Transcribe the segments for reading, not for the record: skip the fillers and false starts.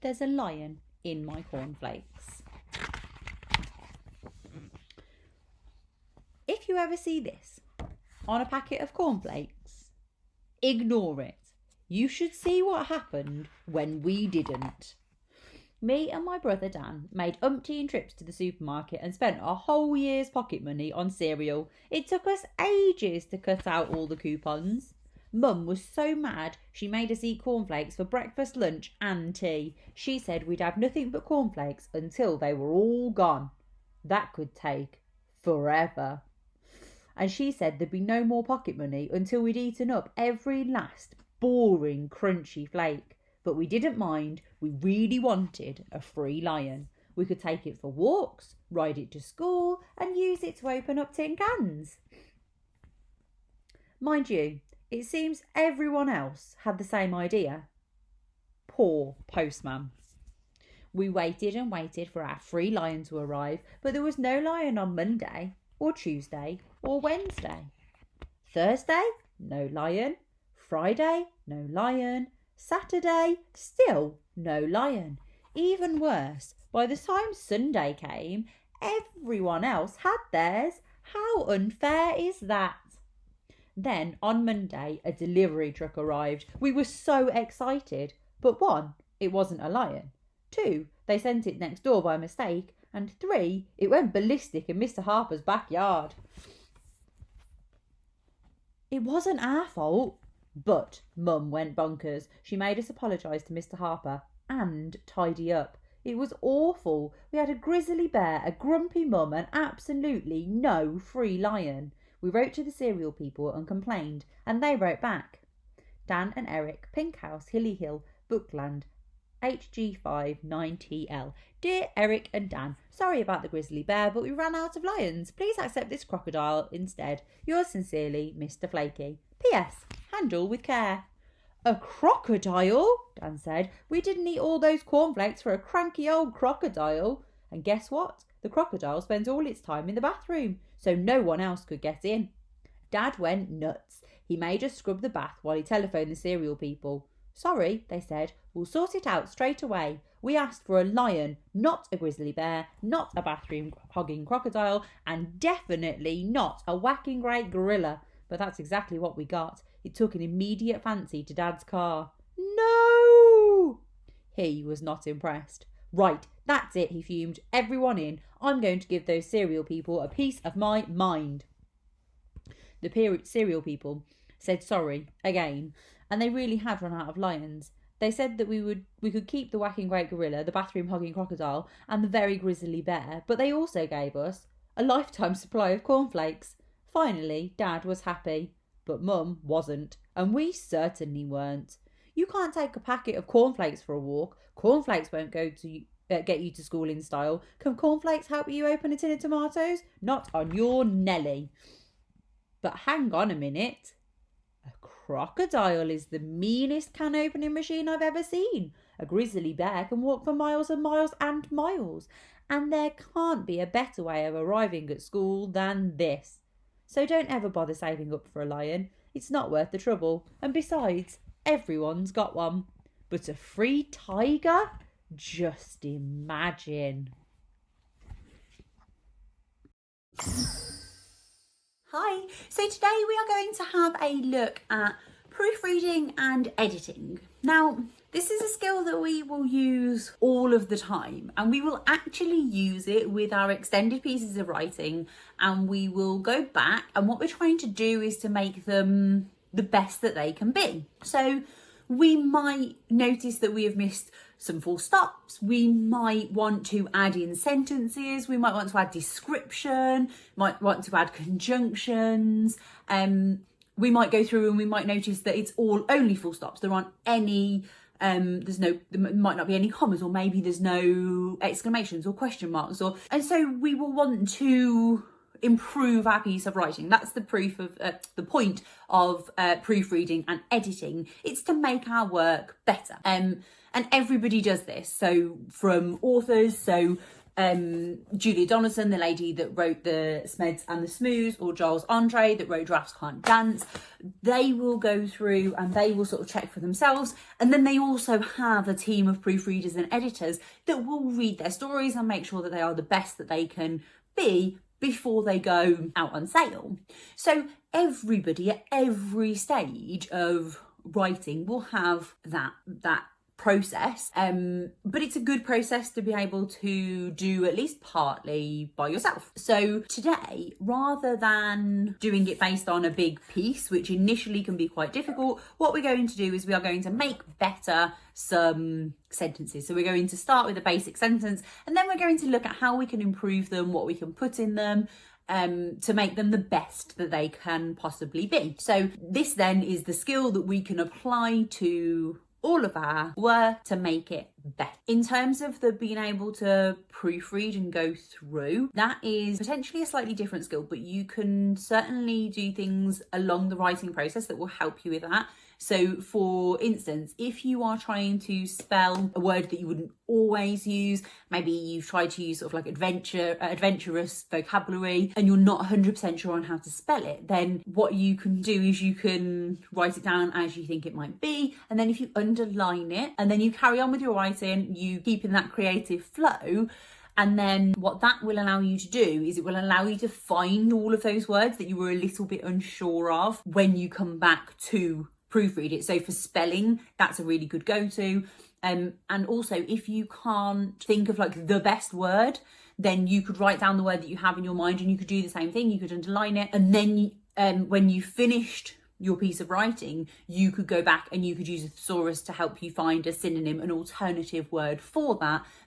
there's a lion in my cornflakes. If you ever see this on a packet of cornflakes, ignore it. You should see what happened when we didn't. Me and my brother Dan made umpteen trips to the supermarket and spent a whole year's pocket money on cereal. It took us ages to cut out all the coupons. Mum was so mad she made us eat cornflakes for breakfast, lunch and tea. She said we'd have nothing but cornflakes until they were all gone. That could take forever. And she said there'd be no more pocket money until we'd eaten up every last boring crunchy flake. But we didn't mind. We really wanted a free lion. We could take it for walks, ride it to school and use it to open up tin cans. Mind you, it seems everyone else had the same idea. Poor postman. We waited and waited for our free lion to arrive, but there was no lion on Monday or Tuesday or Wednesday. Thursday, no lion. Friday, no lion. Saturday, still no lion. Even worse, by the time Sunday came, everyone else had theirs. How unfair is that? Then on Monday, a delivery truck arrived. We were so excited. But 1, it wasn't a lion. 2, they sent it next door by mistake. And 3, it went ballistic in Mr. Harper's backyard. It wasn't our fault. But Mum went bonkers. She made us apologise to Mr. Harper and tidy up. It was awful. We had a grizzly bear, a grumpy mum and absolutely no free lion. We wrote to the cereal people and complained, and they wrote back. Dan and Eric, Pink House, Hilly Hill, Bookland, HG5 9TL. Dear Eric and Dan, sorry about the grizzly bear, but we ran out of lions. Please accept this crocodile instead. Yours sincerely, Mr. Flaky. P.S. Handle with care. A crocodile? Dan said. We didn't eat all those cornflakes for a cranky old crocodile. And guess what? The crocodile spends all its time in the bathroom, so no one else could get in. Dad went nuts. He made us scrub the bath while he telephoned the cereal people. Sorry, they said. We'll sort it out straight away. We asked for a lion, not a grizzly bear, not a bathroom-hogging crocodile, and definitely not a whacking great gorilla. But that's exactly what we got. It took an immediate fancy to Dad's car. No! He was not impressed. Right, that's it, he fumed. Everyone in. I'm going to give those cereal people a piece of my mind. The cereal people said sorry again, and they really had run out of lions. They said that we could keep the whacking great gorilla, the bathroom-hogging crocodile, and the very grizzly bear, but they also gave us a lifetime supply of cornflakes. Finally, Dad was happy, but Mum wasn't, and we certainly weren't. You can't take a packet of cornflakes for a walk. Cornflakes won't get you to school in style. Can cornflakes help you open a tin of tomatoes? Not on your Nelly. But hang on a minute. A crocodile is the meanest can opening machine I've ever seen. A grizzly bear can walk for miles and miles and miles. And there can't be a better way of arriving at school than this. So don't ever bother saving up for a lion. It's not worth the trouble. And besides, everyone's got one. But a free tiger? Just imagine. Hi, so today we are going to have a look at proofreading and editing. Now, this is a skill that we will use all of the time, and we will actually use it with our extended pieces of writing, and we will go back, and what we're trying to do is to make them the best that they can be. So we might notice that we have missed some full stops. We might want to add in sentences. We might want to add description, might want to add conjunctions. We might go through and we might notice that it's all only full stops. There aren't any, there might not be any commas, or maybe there's no exclamations or question marks, and so we will want to improve our piece of writing. That's the the point of proofreading and editing. It's to make our work better. And everybody does this. So from authors, so Julia Donaldson, the lady that wrote the Smeds and the Smoos, or Giles Andre that wrote Giraffes Can't Dance, they will go through and they will sort of check for themselves. And then they also have a team of proofreaders and editors that will read their stories and make sure that they are the best that they can be before they go out on sale. So everybody at every stage of writing will have that process, but it's a good process to be able to do at least partly by yourself. So today, rather than doing it based on a big piece, which initially can be quite difficult, what we're going to do is we are going to make better some sentences. So we're going to start with a basic sentence, and then we're going to look at how we can improve them, what we can put in them, to make them the best that they can possibly be. So this then is the skill that we can apply to all of our work to make it better. In terms of the being able to proofread and go through, that is potentially a slightly different skill, but you can certainly do things along the writing process that will help you with that. So for instance, if you are trying to spell a word that you wouldn't always use, maybe you've tried to use sort of like adventurous vocabulary and you're not 100% sure on how to spell it, then what you can do is you can write it down as you think it might be. And then if you underline it and then you carry on with your writing, you keep in that creative flow. And then what that will allow you to do is it will allow you to find all of those words that you were a little bit unsure of when you come back to proofread it. So for spelling, that's a really good go-to. And also, if you can't think of like the best word, then you could write down the word that you have in your mind and you could do the same thing. You could underline it. And then when you finished your piece of writing, you could go back and you could use a thesaurus to help you find a synonym, an alternative word for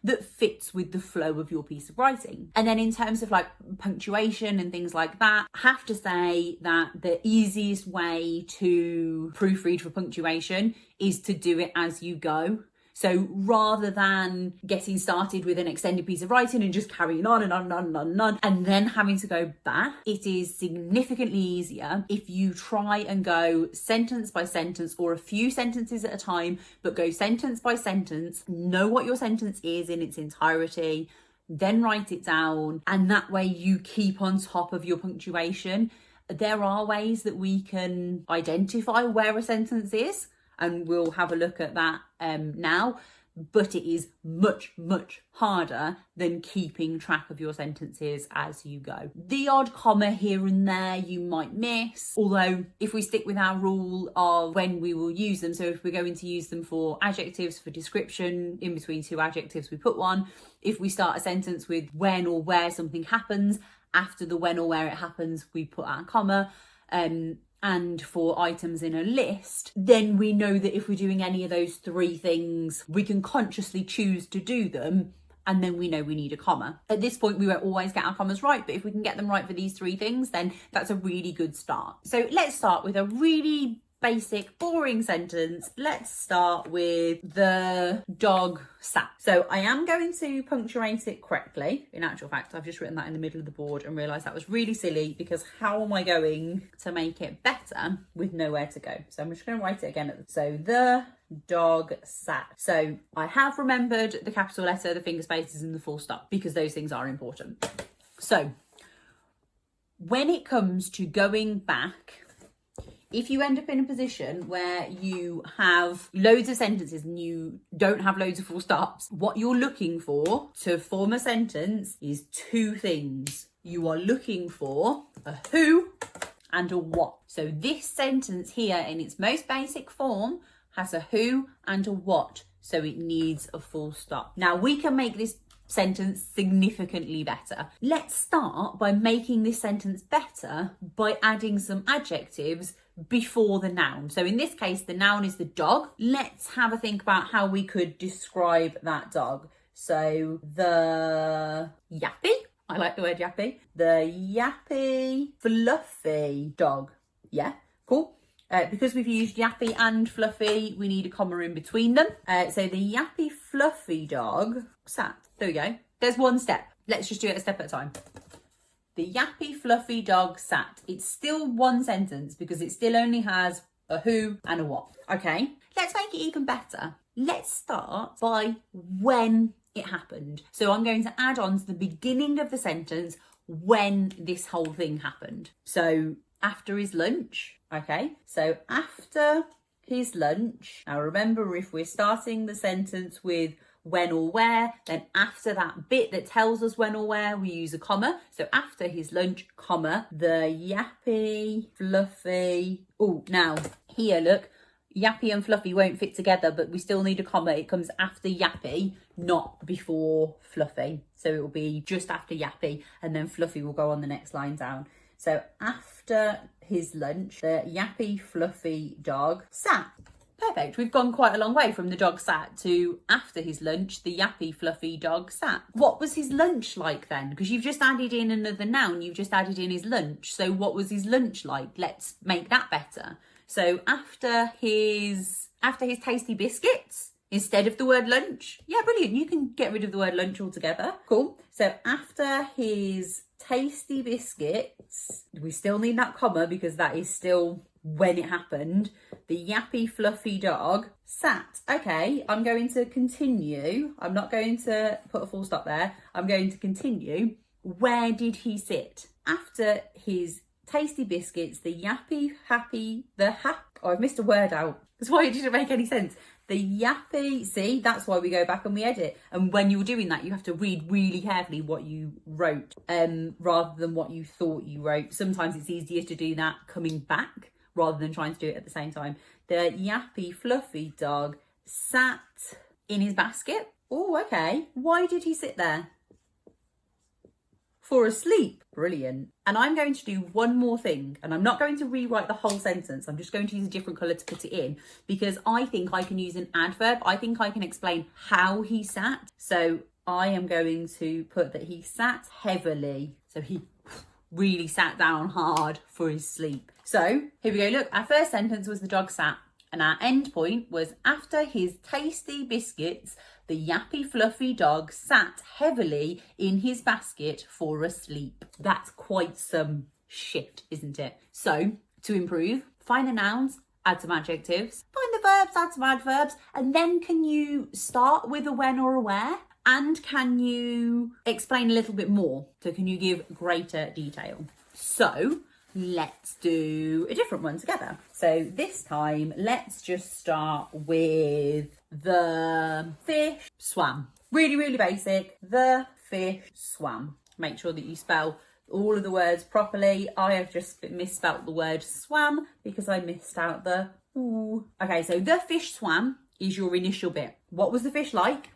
that fits with the flow of your piece of writing. And then in terms of like punctuation and things like that, I have to say that the easiest way to proofread for punctuation is to do it as you go. So rather than getting started with an extended piece of writing and just carrying on and on and on and on and on, and then having to go back, it is significantly easier if you try and go sentence by sentence or a few sentences at a time, but go sentence by sentence, know what your sentence is in its entirety, then write it down, and that way you keep on top of your punctuation. There are ways that we can identify where a sentence is, and we'll have a look at that now, but it is much, much harder than keeping track of your sentences as you go. The odd comma here and there you might miss, although if we stick with our rule of when we will use them, so if we're going to use them for adjectives, for description, in between two adjectives we put one. If we start a sentence with when or where something happens, after the when or where it happens we put our comma. And for items in a list, then we know that if we're doing any of those three things, we can consciously choose to do them, and then we know we need a comma. At this point, we won't always get our commas right, but if we can get them right for these three things, then that's a really good start. So let's start with a really basic, boring sentence. Let's start with the dog sat. So I am going to punctuate it correctly. In actual fact, I've just written that in the middle of the board and realised that was really silly, because how am I going to make it better with nowhere to go? So I'm just going to write it again. So the dog sat. So I have remembered the capital letter, the finger spaces and the full stop, because those things are important. So when it comes to going back, if you end up in a position where you have loads of sentences and you don't have loads of full stops, what you're looking for to form a sentence is two things. You are looking for a who and a what. So this sentence here in its most basic form has a who and a what, so it needs a full stop. Now we can make this sentence significantly better. Let's start by making this sentence better by adding some adjectives before the noun. So in this case, the noun is the dog. Let's have a think about how we could describe that dog. So the yappy, I like the word yappy, the yappy fluffy dog. Yeah, cool. Because we've used yappy and fluffy, we need a comma in between them. So the yappy fluffy dog sat. There we go. There's one step. Let's just do it a step at a time. The yappy fluffy dog sat. It's still one sentence because it still only has a who and a what. Okay, let's make it even better. Let's start by when it happened. So I'm going to add on to the beginning of the sentence when this whole thing happened. So after his lunch, okay? So after his lunch. Now remember, if we're starting the sentence with when or where, then after that bit that tells us when or where, we use a comma. So after his lunch, comma, the yappy, fluffy. Oh, now here, look, yappy and fluffy won't fit together, but we still need a comma. It comes after yappy, not before fluffy. So it will be just after yappy, and then fluffy will go on the next line down. So after his lunch, the yappy, fluffy dog sat. Perfect. We've gone quite a long way from the dog sat to after his lunch, the yappy, fluffy dog sat. What was his lunch like then? Because you've just added in another noun. You've just added in his lunch. So what was his lunch like? Let's make that better. So after his tasty biscuits, instead of the word lunch. Yeah, brilliant. You can get rid of the word lunch altogether. Cool. So after his tasty biscuits, we still need that comma because that is still when it happened. The yappy, fluffy dog sat. Okay, I'm going to continue. I'm not going to put a full stop there. I'm going to continue. Where did he sit? After his tasty biscuits, the yappy, happy, oh, I've missed a word out. That's why it didn't make any sense. The yappy, see, that's why we go back and we edit. And when you're doing that, you have to read really carefully what you wrote, rather than what you thought you wrote. Sometimes it's easier to do that coming back rather than trying to do it at the same time. The yappy, fluffy dog sat in his basket. Oh, okay. Why did he sit there? For a sleep. Brilliant. And I'm going to do one more thing, and I'm not going to rewrite the whole sentence. I'm just going to use a different colour to put it in because I think I can use an adverb. I think I can explain how he sat. So I am going to put that he sat heavily. So he really sat down hard for his sleep. So here we go. Look, our first sentence was the dog sat, and our end point was after his tasty biscuits, the yappy, fluffy dog sat heavily in his basket for a sleep. That's quite some shit, isn't it? So to improve, find the nouns, add some adjectives, find the verbs, add some adverbs, and then can you start with a when or a where? And can you explain a little bit more? So can you give greater detail? So let's do a different one together. So this time, let's just start with the fish swam. Really, really basic. The fish swam. Make sure that you spell all of the words properly. I have just misspelt the word swam because I missed out the ooh. Okay, so the fish swam is your initial bit. What was the fish like?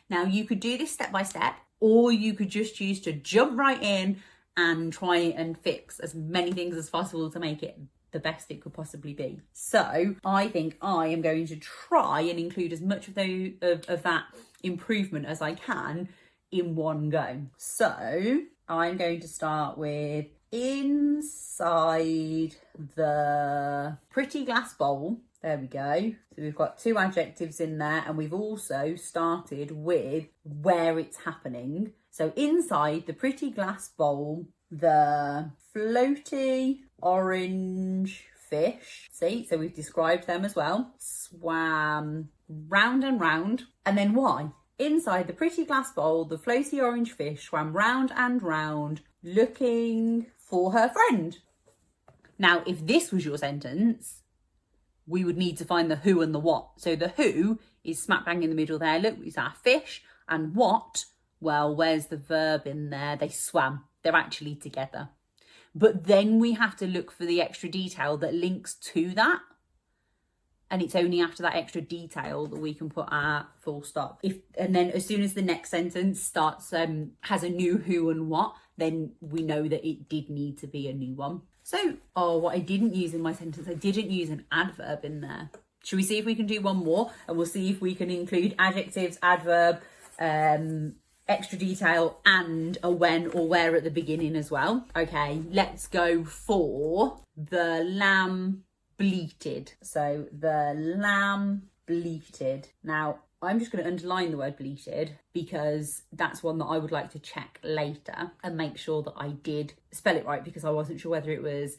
Now you could do this step by step, or you could just choose to jump right in and try and fix as many things as possible to make it the best it could possibly be. So I think I am going to try and include as much of that improvement as I can in one go. So I'm going to start with inside the pretty glass bowl. There we go. So we've got two adjectives in there, and we've also started with where it's happening. So inside the pretty glass bowl, the floaty orange fish, see, so we've described them as well, swam round and round. And then why? Inside the pretty glass bowl, the floaty orange fish swam round and round looking for her friend. Now, if this was your sentence, we would need to find the who and the what. So the who is smack bang in the middle there. Look, it's our fish. And what? Well, where's the verb in there? They swam. They're actually together. But then we have to look for the extra detail that links to that. And it's only after that extra detail that we can put our full stop. And then as soon as the next sentence starts, has a new who and what, then we know that it did need to be a new one. So, what I didn't use in my sentence, I didn't use an adverb in there. Should we see if we can do one more? And we'll see if we can include adjectives, adverb, extra detail, and a when or where at the beginning as well. Okay, let's go for the lamb bleated. So the lamb bleated. Now, I'm just going to underline the word bleated because that's one that I would like to check later and make sure that I did spell it right, because I wasn't sure whether it was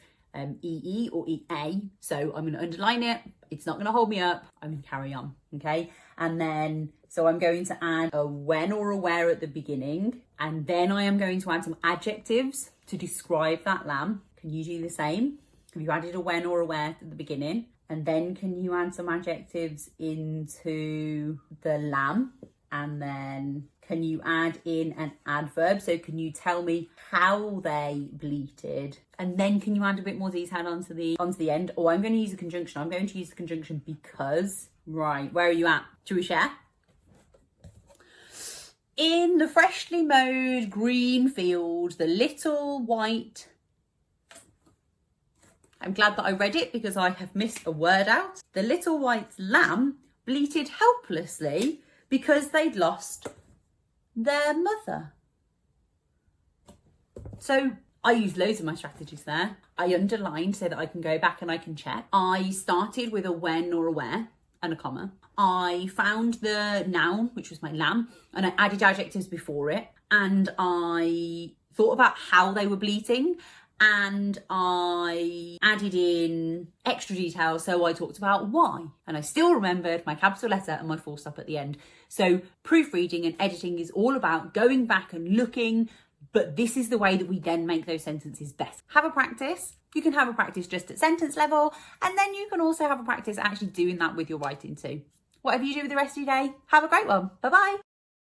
EE or EA. So I'm going to underline it. It's not going to hold me up. I'm going to carry on. Okay. And then, so I'm going to add a when or a where at the beginning. And then I am going to add some adjectives to describe that lamb. Can you do the same? Have you added a when or a where at the beginning? And then can you add some adjectives into the lamb? And then can you add in an adverb? So can you tell me how they bleated? And then can you add a bit more detail onto the end? Or I'm going to use a conjunction. I'm going to use the conjunction because. Right, where are you at? Should we share? In the freshly mowed green field, the little white... I'm glad that I read it because I have missed a word out. The little white lamb bleated helplessly because they'd lost their mother. So I used loads of my strategies there. I underlined so that I can go back and I can check. I started with a when or a where and a comma. I found the noun, which was my lamb, and I added adjectives before it. And I thought about how they were bleating, and I added in extra detail. So I talked about why, and I still remembered my capital letter and my full stop at the end. So proofreading and editing is all about going back and looking, but this is the way that we then make those sentences best. Have a practice. You can have a practice just at sentence level, and then you can also have a practice actually doing that with your writing too. Whatever you do with the rest of your day, have a great one. Bye-bye.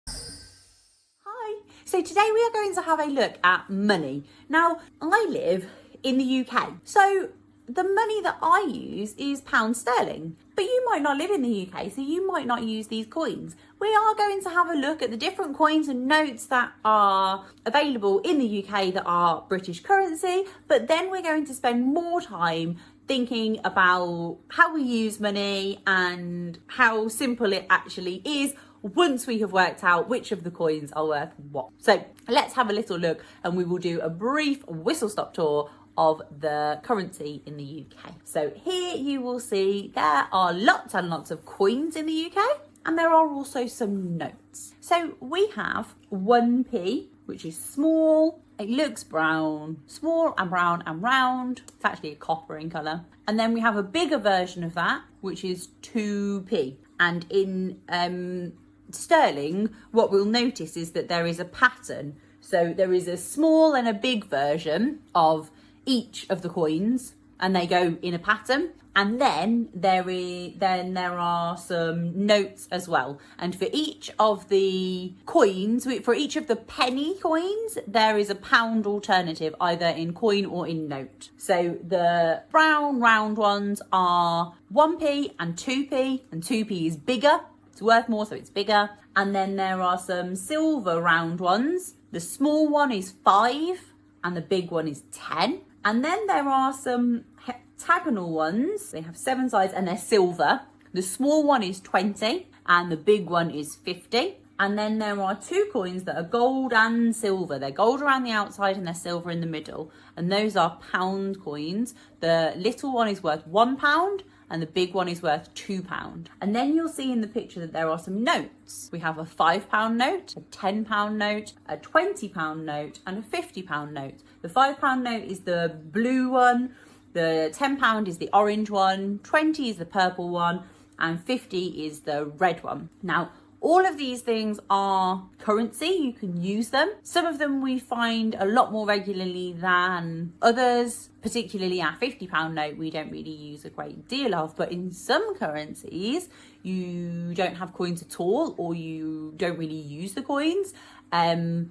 Hi. So today we are going to have a look at money. Now, I live in the UK, so the money that I use is pounds sterling, but you might not live in the UK, so you might not use these coins. We are going to have a look at the different coins and notes that are available in the UK that are British currency, but then we're going to spend more time thinking about how we use money and how simple it actually is once we have worked out which of the coins are worth what. So let's have a little look, and we will do a brief whistle-stop tour of the currency in the UK. So here you will see there are lots and lots of coins in the UK, and there are also some notes. So we have 1p, which is small. It looks brown, small and brown and round. It's actually a copper in colour. And then we have a bigger version of that, which is 2p. And in sterling, what we'll notice is that there is a pattern. So there is a small and a big version of each of the coins, and they go in a pattern. And then there are some notes as well. And for each of the coins, for each of the penny coins, there is a pound alternative, either in coin or in note. So the brown round ones are 1p and 2p, and 2p is bigger. It's worth more, so it's bigger. And then there are some silver round ones. The small one is 5 and the big one is 10. And then there are some heptagonal ones. They have 7 sides and they're silver. The small one is 20 and the big one is 50. And then there are 2 coins that are gold and silver. They're gold around the outside and they're silver in the middle. And those are pound coins. The little one is worth £1 and the big one is worth £2. And then you'll see in the picture that there are some notes. We have a £5 note, a £10 note, a £20 note, and a £50 note. The £5 note is the blue one, the £10 is the orange one, 20 is the purple one, and 50 is the red one. Now, all of these things are currency. You can use them. Some of them we find a lot more regularly than others, particularly our £50 note we don't really use a great deal of. But in some currencies, you don't have coins at all, or you don't really use the coins. And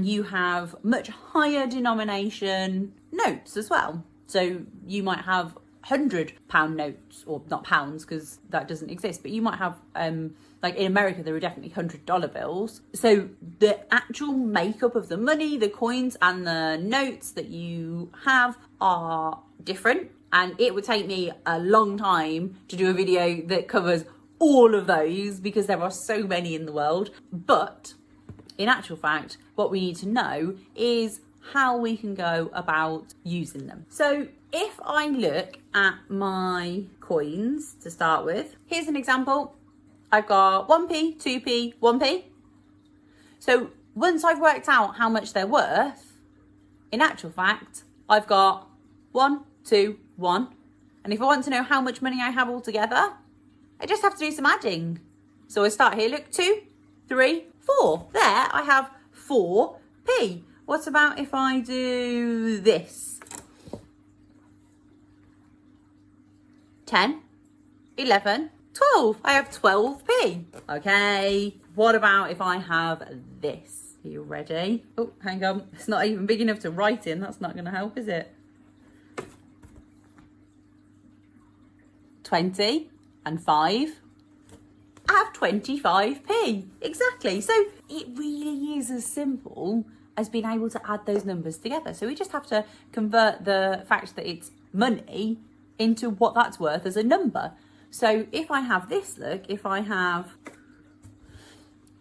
you have much higher denomination notes as well. So you might have £100 notes, or not pounds because that doesn't exist, but you might have like in America there are definitely $100 bills. So the actual makeup of the money, the coins and the notes that you have are different, and it would take me a long time to do a video that covers all of those because there are so many in the world. But in actual fact, what we need to know is how we can go about using them. So if I look at my coins to start with, here's an example. I've got 1p, 2p, 1p. So once I've worked out how much they're worth, in actual fact, I've got 1, 2, 1. And if I want to know how much money I have altogether, I just have to do some adding. So I start here, look, 2, 3, 4. There, I have 4p. What about if I do this? 10, 11, 12. I have 12p. Okay, what about if I have this? Are you ready? Oh, hang on. It's not even big enough to write in. That's not going to help, is it? 20 and 5. I have 25p. Exactly. So it really is as simple as being able to add those numbers together. So we just have to convert the fact that it's money into what that's worth as a number. So if I have this, look, if I have,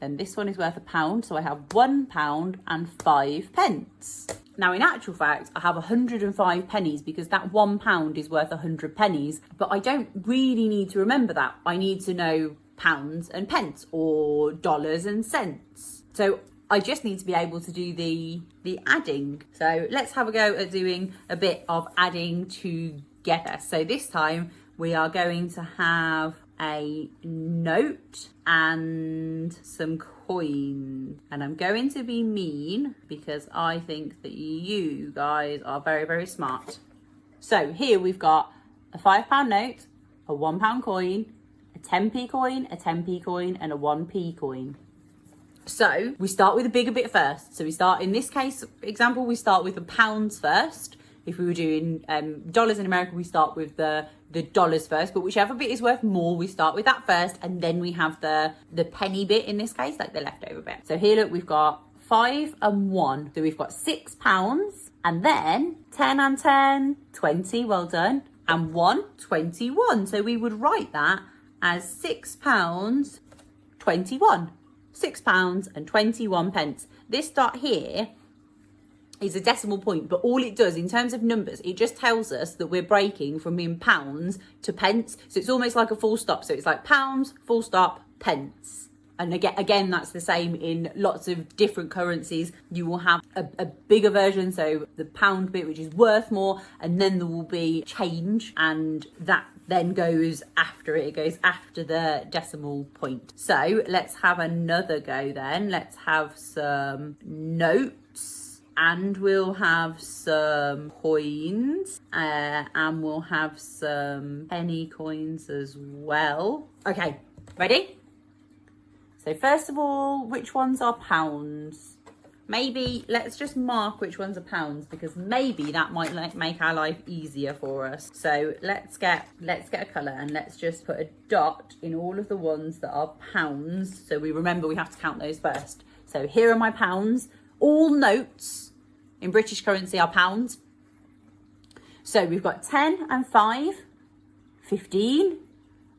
and this one is worth £1, so I have £1 and 5 pence. Now, in actual fact, I have 105 pennies because that £1 is worth 100 pennies, but I don't really need to remember that. I need to know pounds and pence or dollars and cents. So I just need to be able to do the adding. So let's have a go at doing a bit of adding together. So this time we are going to have a note and some coins. And I'm going to be mean because I think that you guys are very, very smart. So here we've got a £5 note, a £1 coin, a 10p coin, a 10p coin, and a 1p coin. So we start with a bigger bit first. So we start, in this case example, we start with the pounds first. If we were doing dollars in America, we start with the dollars first, but whichever bit is worth more, we start with that first, and then we have the penny bit in this case, like the leftover bit. So here, look, we've got 5 and 1. So we've got £6, and then 10 and 10, 20, well done, and 1, 21. So we would write that as £6, 21. £6 and 21 pence. This dot here is a decimal point, but all it does in terms of numbers, it just tells us that we're breaking from being pounds to pence. So it's almost like a full stop. So it's like pounds, full stop, pence. And again, that's the same in lots of different currencies. You will have a bigger version, so the pound bit, which is worth more, and then there will be change, and that then goes after it. It goes after the decimal point. So let's have another go then. Let's have some notes, and we'll have some coins, and we'll have some penny coins as well. Okay, ready? So first of all, which ones are pounds? Maybe let's just mark which ones are pounds, because maybe that might make our life easier for us. So let's get a colour, and let's just put a dot in all of the ones that are pounds. So we remember we have to count those first. So here are my pounds. All notes in British currency are pounds. So we've got 10 and 5, 15,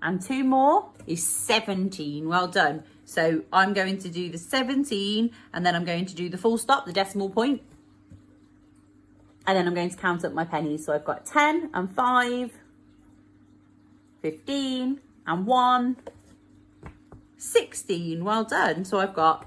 and 2 more is 17. Well done. So I'm going to do the 17, and then I'm going to do the full stop, the decimal point. And then I'm going to count up my pennies. So I've got 10 and 5, 15 and 1, 16. Well done. So I've got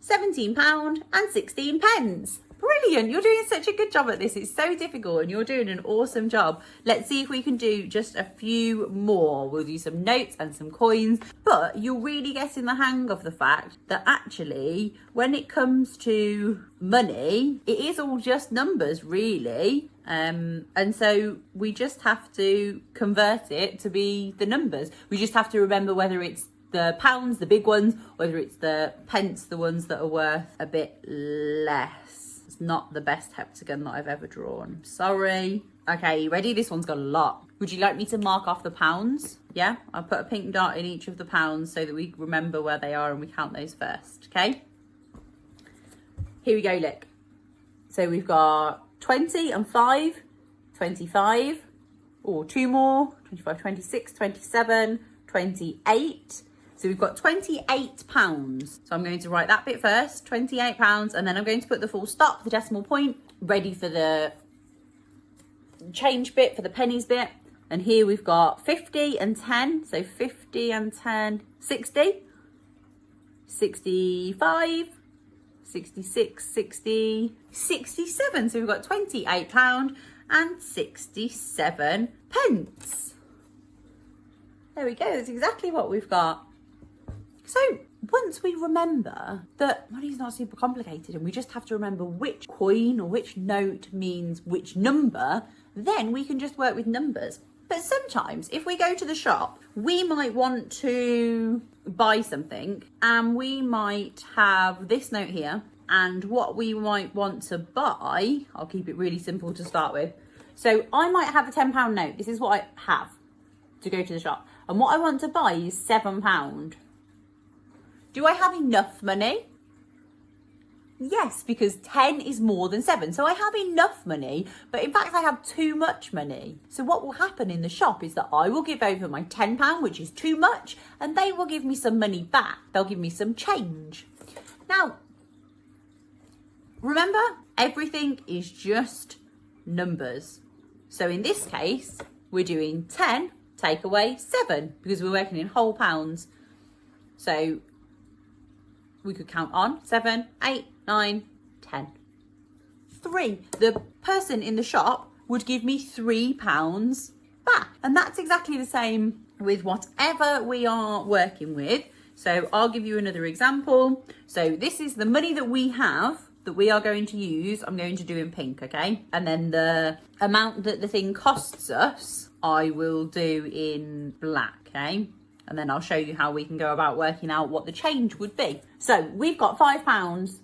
£17 and 16 pence. Brilliant. You're doing such a good job at this. It's so difficult, and you're doing an awesome job. Let's see if we can do just a few more. We'll do some notes and some coins, but you're really getting the hang of the fact that actually when it comes to money, it is all just numbers really. And so we just have to convert it to be the numbers. We just have to remember whether it's the pounds, the big ones, whether it's the pence, the ones that are worth a bit less. Not the best heptagon that I've ever drawn. Sorry. Okay, you ready? This one's got a lot. Would you like me to mark off the pounds? Yeah, I'll put a pink dot in each of the pounds so that we remember where they are and we count those first. Okay. Here we go, look. So we've got 20 and 5, 25, or 2 more, 25, 26, 27, 28. So we've got £28. So I'm going to write that bit first, £28, and then I'm going to put the full stop, the decimal point, ready for the change bit, for the pennies bit. And here we've got 50 and 10. So 50 and 10, 60, 65, 66, 60, 67. So we've got £28 and 67 pence. There we go, that's exactly what we've got. So once we remember that money's not super complicated and we just have to remember which coin or which note means which number, then we can just work with numbers. But sometimes if we go to the shop, we might want to buy something and we might have this note here, and what we might want to buy, I'll keep it really simple to start with. So I might have a £10 note. This is what I have to go to the shop. And what I want to buy is £7. Do I have enough money? Yes, because 10 is more than 7. So I have enough money, but in fact I have too much money. So what will happen in the shop is that I will give over my £10, which is too much, and they will give me some money back. They'll give me some change. Now, remember, everything is just numbers. So in this case, we're doing 10 take away 7 because we're working in whole pounds. So we could count on 7, 8, 9, 10. 3. The person in the shop would give me £3 back. And that's exactly the same with whatever we are working with. So I'll give you another example. So this is the money that we have that we are going to use. I'm going to do in pink, okay? And then the amount that the thing costs us, I will do in black, okay? And then I'll show you how we can go about working out what the change would be. So we've got £5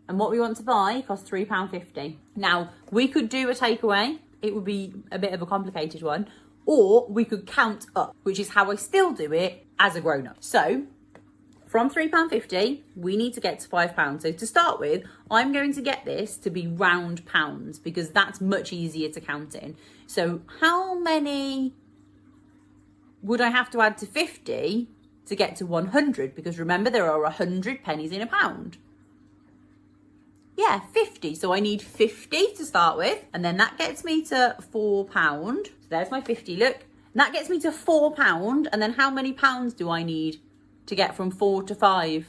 and what we want to buy costs £3.50. Now we could do a takeaway. It would be a bit of a complicated one, or we could count up, which is how I still do it as a grown-up. So from £3.50, we need to get to £5. So to start with, I'm going to get this to be round pounds because that's much easier to count in. So how many would I have to add to 50 to get to 100? Because remember, there are 100 pennies in a pound. Yeah, 50. So I need 50 to start with. And then that gets me to £4. So there's my 50, look. And that gets me to £4. And then how many pounds do I need to get from 4 to 5?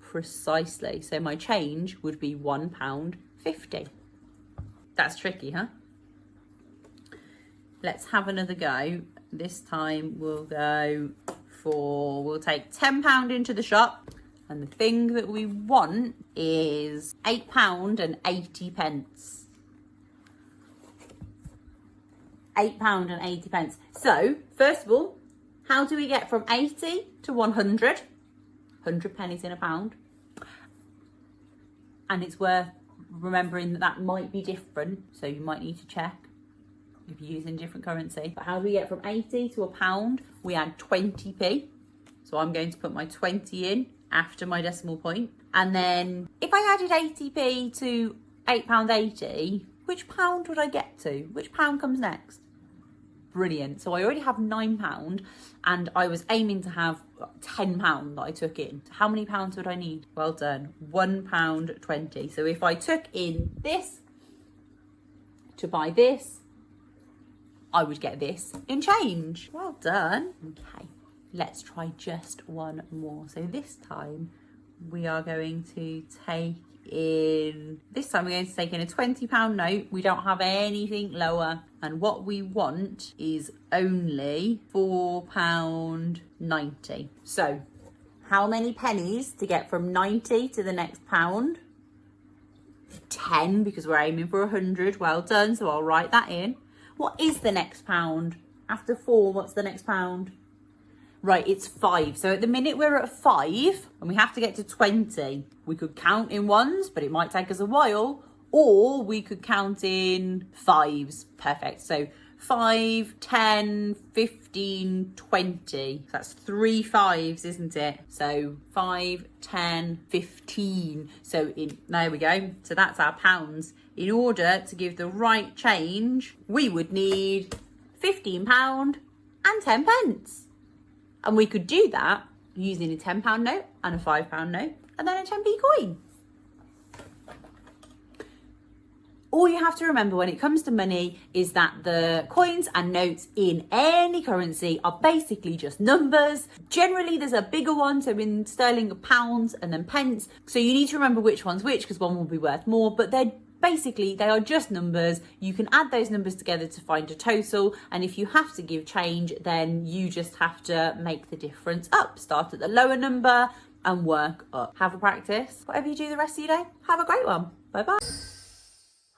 Precisely. So my change would be £1.50. That's tricky, huh? Let's have another go. This time we'll take £10 into the shop, and the thing that we want is £8.80. £8.80. So first of all, how do we get from 80 to 100? 100 pennies in a pound. And it's worth remembering that that might be different, so you might need to check if you're using different currency. But how do we get from 80 to a pound? We add 20p. So I'm going to put my 20 in after my decimal point. And then if I added 80p to £8.80, which pound would I get to? Which pound comes next? Brilliant. So I already have £9 and I was aiming to have £10 that I took in. How many pounds would I need? Well done. £1.20. So if I took in this to buy this, I would get this in change. Well done. Okay, let's try just one more. So this time we are going to take in, this time we're going to take in a £20 note. We don't have anything lower. And what we want is only £4.90. So how many pennies to get from 90 to the next pound? 10, because we're aiming for 100. Well done. So I'll write that in. What is the next pound? After 4, what's the next pound? Right, it's 5. So at the minute we're at 5 and we have to get to 20. We could count in ones, but it might take us a while. Or we could count in 5s. Perfect. So 5, 10, 15, 20. That's 3 5s, isn't it? So 5, 10, 15. So there we go. So that's our pounds. In order to give the right change, we would need £15 and 10 pence. And we could do that using a £10 note and a £5 note and then a 10p coin. All you have to remember when it comes to money is that the coins and notes in any currency are basically just numbers. Generally, there's a bigger one, so in sterling, pounds and then pence. So you need to remember which one's which because one will be worth more, but they're basically they are just numbers. You can add those numbers together to find a total, and if you have to give change, then you just have to make the difference up. Start at the lower number and work up. Have a practice. Whatever you do the rest of your day, have a great one. Bye bye.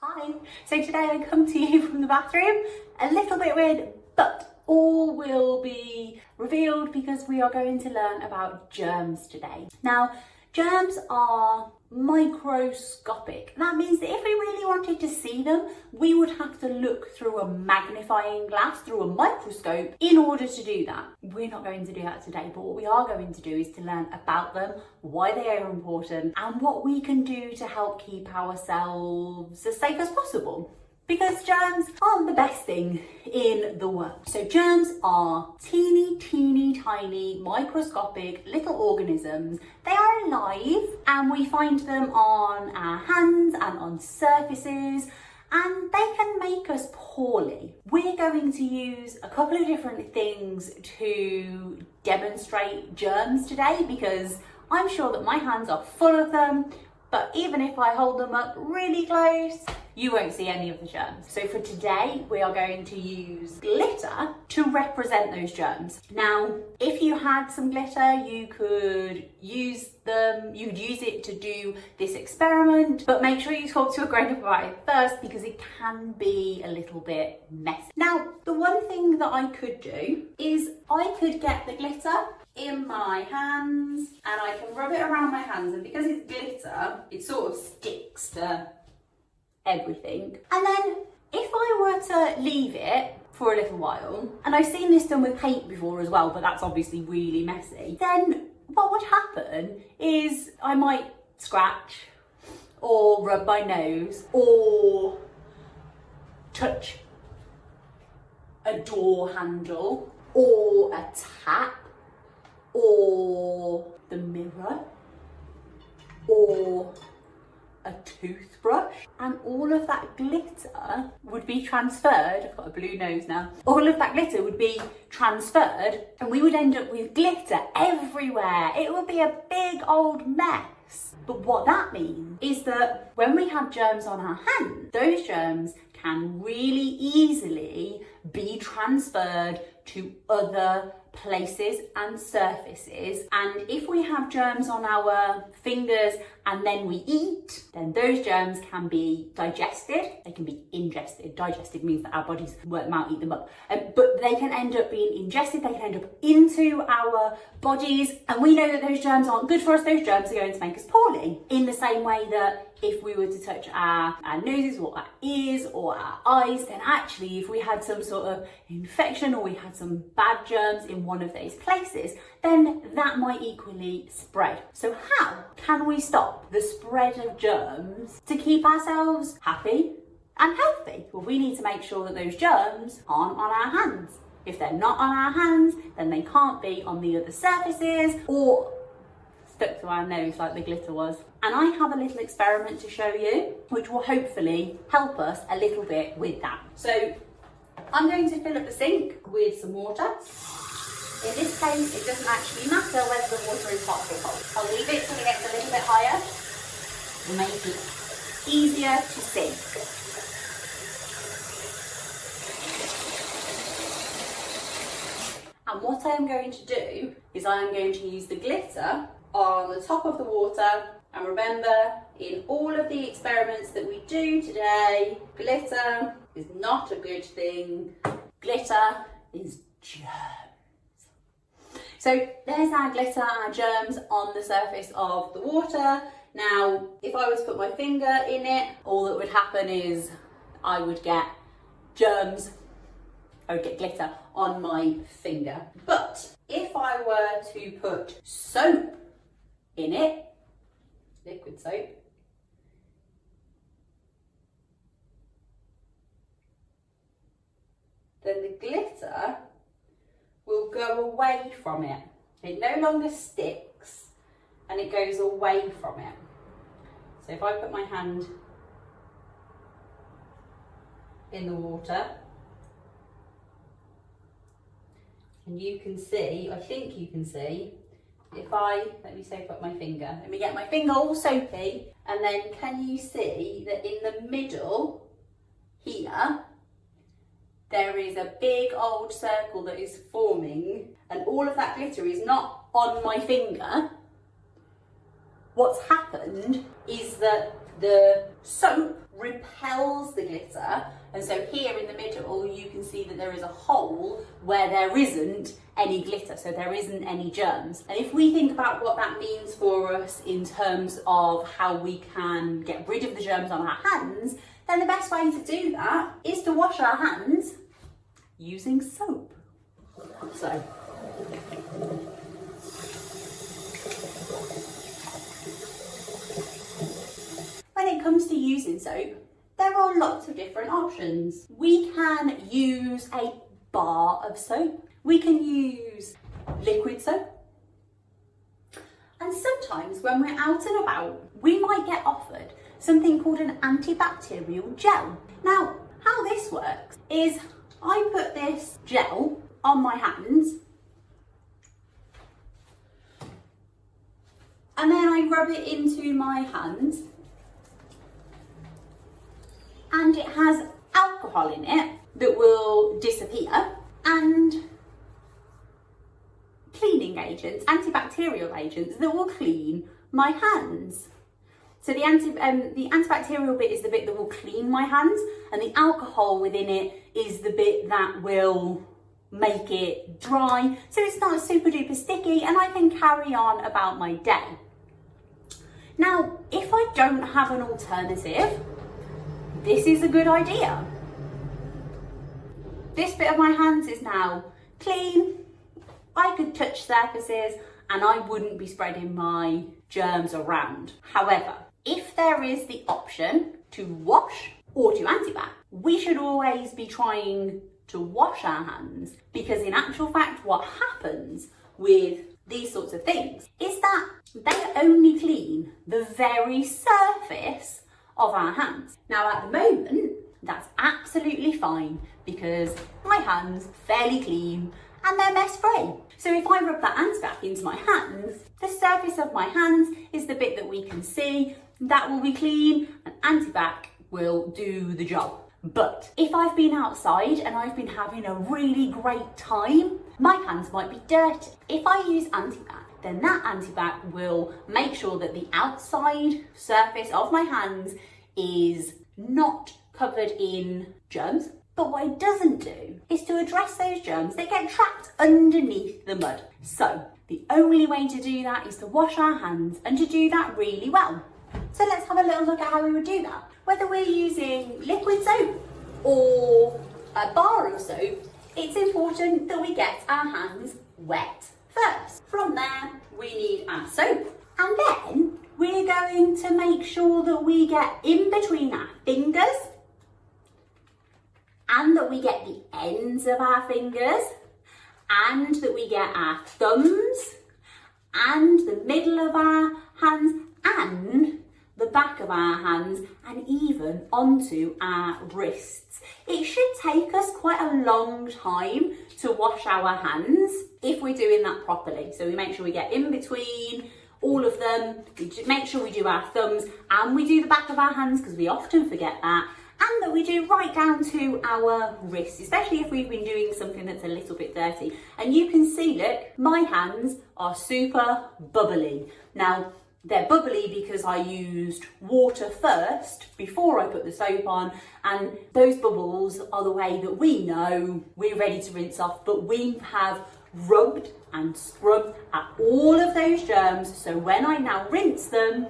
Hi, so today I come to you from the bathroom. A little bit weird, but all will be revealed because we are going to learn about germs today. Now, germs are microscopic. That means that if we really wanted to see them, we would have to look through a magnifying glass, through a microscope, in order to do that. We're not going to do that today, but what we are going to do is to learn about them, why they are important, and what we can do to help keep ourselves as safe as possible. Because germs aren't the best thing in the world. So germs are teeny tiny microscopic little organisms. They are alive and we find them on our hands and on surfaces, and they can make us poorly. We're going to use a couple of different things to demonstrate germs today, because I'm sure that my hands are full of them, but even if I hold them up really close, you won't see any of the germs. So for today, we are going to use glitter to represent those germs. Now, if you had some glitter, you could use them, you would use it to do this experiment, but make sure you talk to a grown-up about it first, because it can be a little bit messy. Now, the one thing that I could do is I could get the glitter in my hands and I can rub it around my hands, and because it's glitter, it sort of sticks to everything. And then if I were to leave it for a little while, and I've seen this done with paint before as well, but that's obviously really messy, then what would happen is I might scratch or rub my nose or touch a door handle or a tap or the mirror or a toothbrush, and all of that glitter would be transferred. I've got a blue nose now. All of that glitter would be transferred and we would end up with glitter everywhere. It would be a big old mess. But what that means is that when we have germs on our hands, those germs can really easily be transferred to other places and surfaces, and if we have germs on our fingers and then we eat, then those germs can be digested, they can be ingested. Digested means that our bodies won't eat them up, but they can end up being ingested, they can end up into our bodies, and we know that those germs aren't good for us. Those germs are going to make us poorly, in the same way that if we were to touch our noses or our ears or our eyes, then actually if we had some sort of infection or we had some bad germs in one of those places, then that might equally spread. So how can we stop the spread of germs to keep ourselves happy and healthy? Well, we need to make sure that those germs aren't on our hands. If they're not on our hands, then they can't be on the other surfaces or stuck to our nose like the glitter was. And I have a little experiment to show you, which will hopefully help us a little bit with that. So I'm going to fill up the sink with some water. In this case, it doesn't actually matter whether the water is hot or cold. I'll leave it till it gets a little bit higher and make it easier to see. And what I am going to do is I am going to use the glitter on the top of the water. And remember, in all of the experiments that we do today, glitter is not a good thing. Glitter is germs. So there's our glitter, our germs on the surface of the water. Now, if I was to put my finger in it, all that would happen is I would get germs, I would get glitter on my finger. But if I were to put soap in it, liquid soap, then the glitter will go away from it. It no longer sticks and it goes away from it. So if I put my hand in the water, and you can see, I think you can see, let me soap up my finger. Let me get my finger all soapy, and then can you see that in the middle here, there is a big old circle that is forming, and all of that glitter is not on my finger. What's happened is that the soap repels the glitter, and so here in the middle you can see that there is a hole where there isn't any glitter, so there isn't any germs. And if we think about what that means for us in terms of how we can get rid of the germs on our hands, then the best way to do that is to wash our hands using soap. So when it comes to using soap, there are lots of different options. We can use a bar of soap. We can use liquid soap. And sometimes when we're out and about, we might get offered something called an antibacterial gel. Now, how this works is I put this gel on my hands and then I rub it into my hands, and it has alcohol in it that will disappear, and cleaning agents, antibacterial agents that will clean my hands. So the antibacterial bit is the bit that will clean my hands, and the alcohol within it is the bit that will make it dry, so it's not super duper sticky, and I can carry on about my day. Now, if I don't have an alternative, this is a good idea. This bit of my hands is now clean. I could touch surfaces and I wouldn't be spreading my germs around. However, if there is the option to wash or to antibac, we should always be trying to wash our hands, because in actual fact, what happens with these sorts of things is that they only clean the very surface of our hands. Now at the moment, that's absolutely fine because my hands are fairly clean and they're mess free. So if I rub that antibac into my hands, the surface of my hands is the bit that we can see, that will be clean, and antibac will do the job. But if I've been outside and I've been having a really great time, my hands might be dirty. If I use antibac, then that antibac will make sure that the outside surface of my hands is not covered in germs. But what it doesn't do is to address those germs that get trapped underneath the mud. So the only way to do that is to wash our hands, and to do that really well. So let's have a little look at how we would do that. Whether we're using liquid soap or a bar of soap, it's important that we get our hands wet first. From there, we need our soap, and then we're going to make sure that we get in between our fingers, and that we get the ends of our fingers, and that we get our thumbs, and the middle of our hands, and the back of our hands, and even onto our wrists. It should take us quite a long time to wash our hands if we're doing that properly. So we make sure we get in between all of them, we make sure we do our thumbs, and we do the back of our hands, because we often forget that, and that we do right down to our wrists, especially if we've been doing something that's a little bit dirty. And you can see, look, my hands are super bubbly. Now, they're bubbly because I used water first before I put the soap on, and those bubbles are the way that we know we're ready to rinse off, but we have rubbed and scrubbed at all of those germs, so when I now rinse them,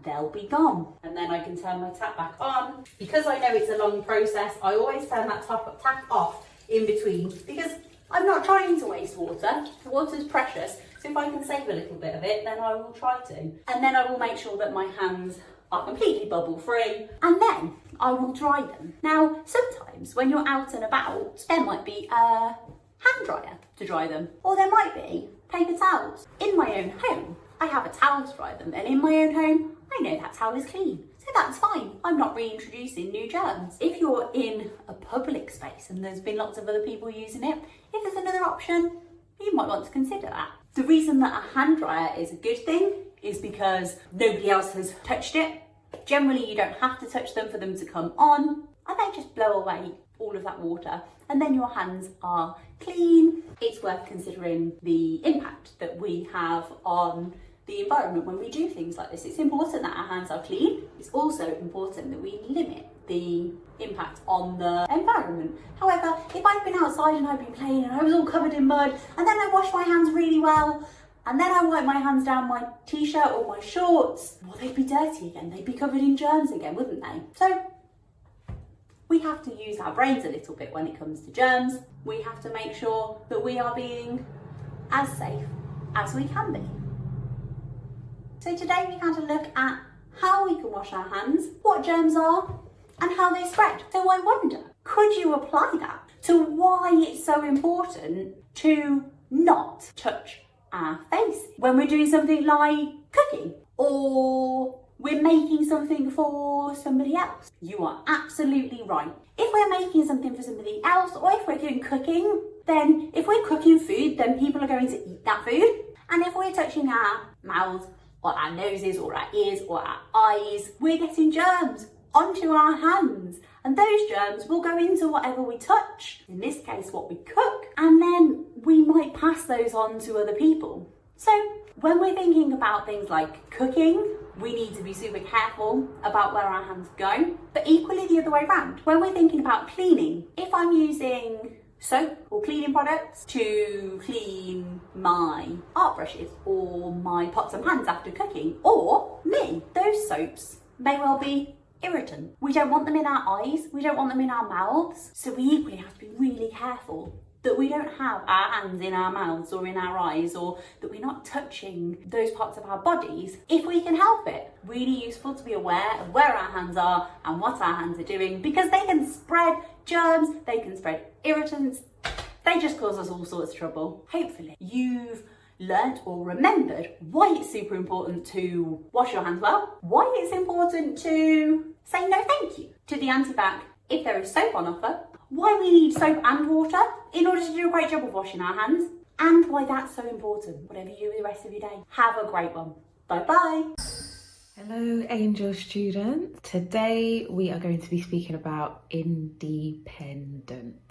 they'll be gone. And then I can turn my tap back on. Because I know it's a long process, I always turn that tap off in between, because I'm not trying to waste water. The water's precious, so if I can save a little bit of it, then I will try to. And then I will make sure that my hands are completely bubble free, and then I will dry them. Now, sometimes when you're out and about, there might be a hand dryer to dry them, or there might be paper towels. In my own home, I have a towel to dry them, and in my own home, I know that towel is clean, so that's fine. I'm not reintroducing new germs. If you're in a public space and there's been lots of other people using it, if there's another option, you might want to consider that. The reason that a hand dryer is a good thing is because nobody else has touched it. Generally, you don't have to touch them for them to come on, and they just blow away all of that water, and then your hands are clean. It's worth considering the impact that we have on the environment when we do things like this. It's important that our hands are clean. It's also important that we limit the impact on the environment. However, if I've been outside and I've been playing and I was all covered in mud, and then I washed my hands really well, and then I wipe my hands down my t-shirt or my shorts, well, they'd be dirty again. They'd be covered in germs again, wouldn't they? So we have to use our brains a little bit when it comes to germs. We have to make sure that we are being as safe as we can be. So today we had a look at how we can wash our hands, what germs are, and how they spread. So I wonder, could you apply that to why it's so important to not touch our face when we're doing something like cooking or we're making something for somebody else? You are absolutely right. If we're making something for somebody else, or if we're doing cooking, then if we're cooking food, then people are going to eat that food. And if we're touching our mouths or our noses or our ears or our eyes, we're getting germs onto our hands, and those germs will go into whatever we touch, in this case what we cook, and then we might pass those on to other people. So when we're thinking about things like cooking, we need to be super careful about where our hands go, but equally the other way around. When we're thinking about cleaning, if I'm using soap or cleaning products to clean my art brushes or my pots and pans after cooking, or me, those soaps may well be irritant. We don't want them in our eyes, we don't want them in our mouths, so we equally have to be really careful that we don't have our hands in our mouths or in our eyes, or that we're not touching those parts of our bodies if we can help it. Really useful to be aware of where our hands are and what our hands are doing, because they can spread germs, they can spread irritants, they just cause us all sorts of trouble. Hopefully you've learnt or remembered why it's super important to wash your hands well, why it's important to say no thank you to the antibac if there is soap on offer, why we need soap and water in order to do a great job of washing our hands, and why that's so important. Whatever you do with the rest of your day, have a great one. Bye bye. Hello Angel students. Today we are going to be speaking about independence.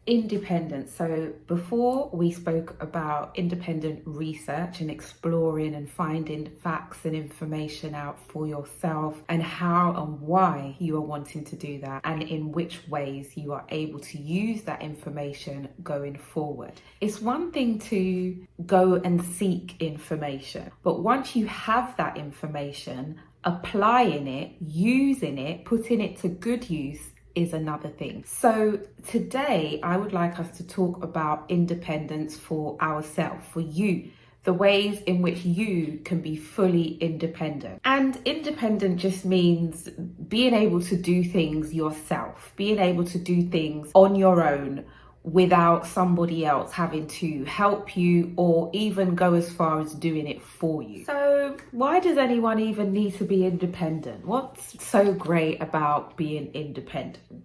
Independence. So before we spoke about independent research and exploring and finding facts and information out for yourself, and how and why you are wanting to do that, and in which ways you are able to use that information going forward. It's one thing to go and seek information, but once you have that information, applying it, using it, putting it to good use is another thing. So today I would like us to talk about independence for ourselves, for you, the ways in which you can be fully independent. And independent just means being able to do things yourself, being able to do things on your own without somebody else having to help you or even go as far as doing it for you. So why does anyone even need to be independent? What's so great about being independent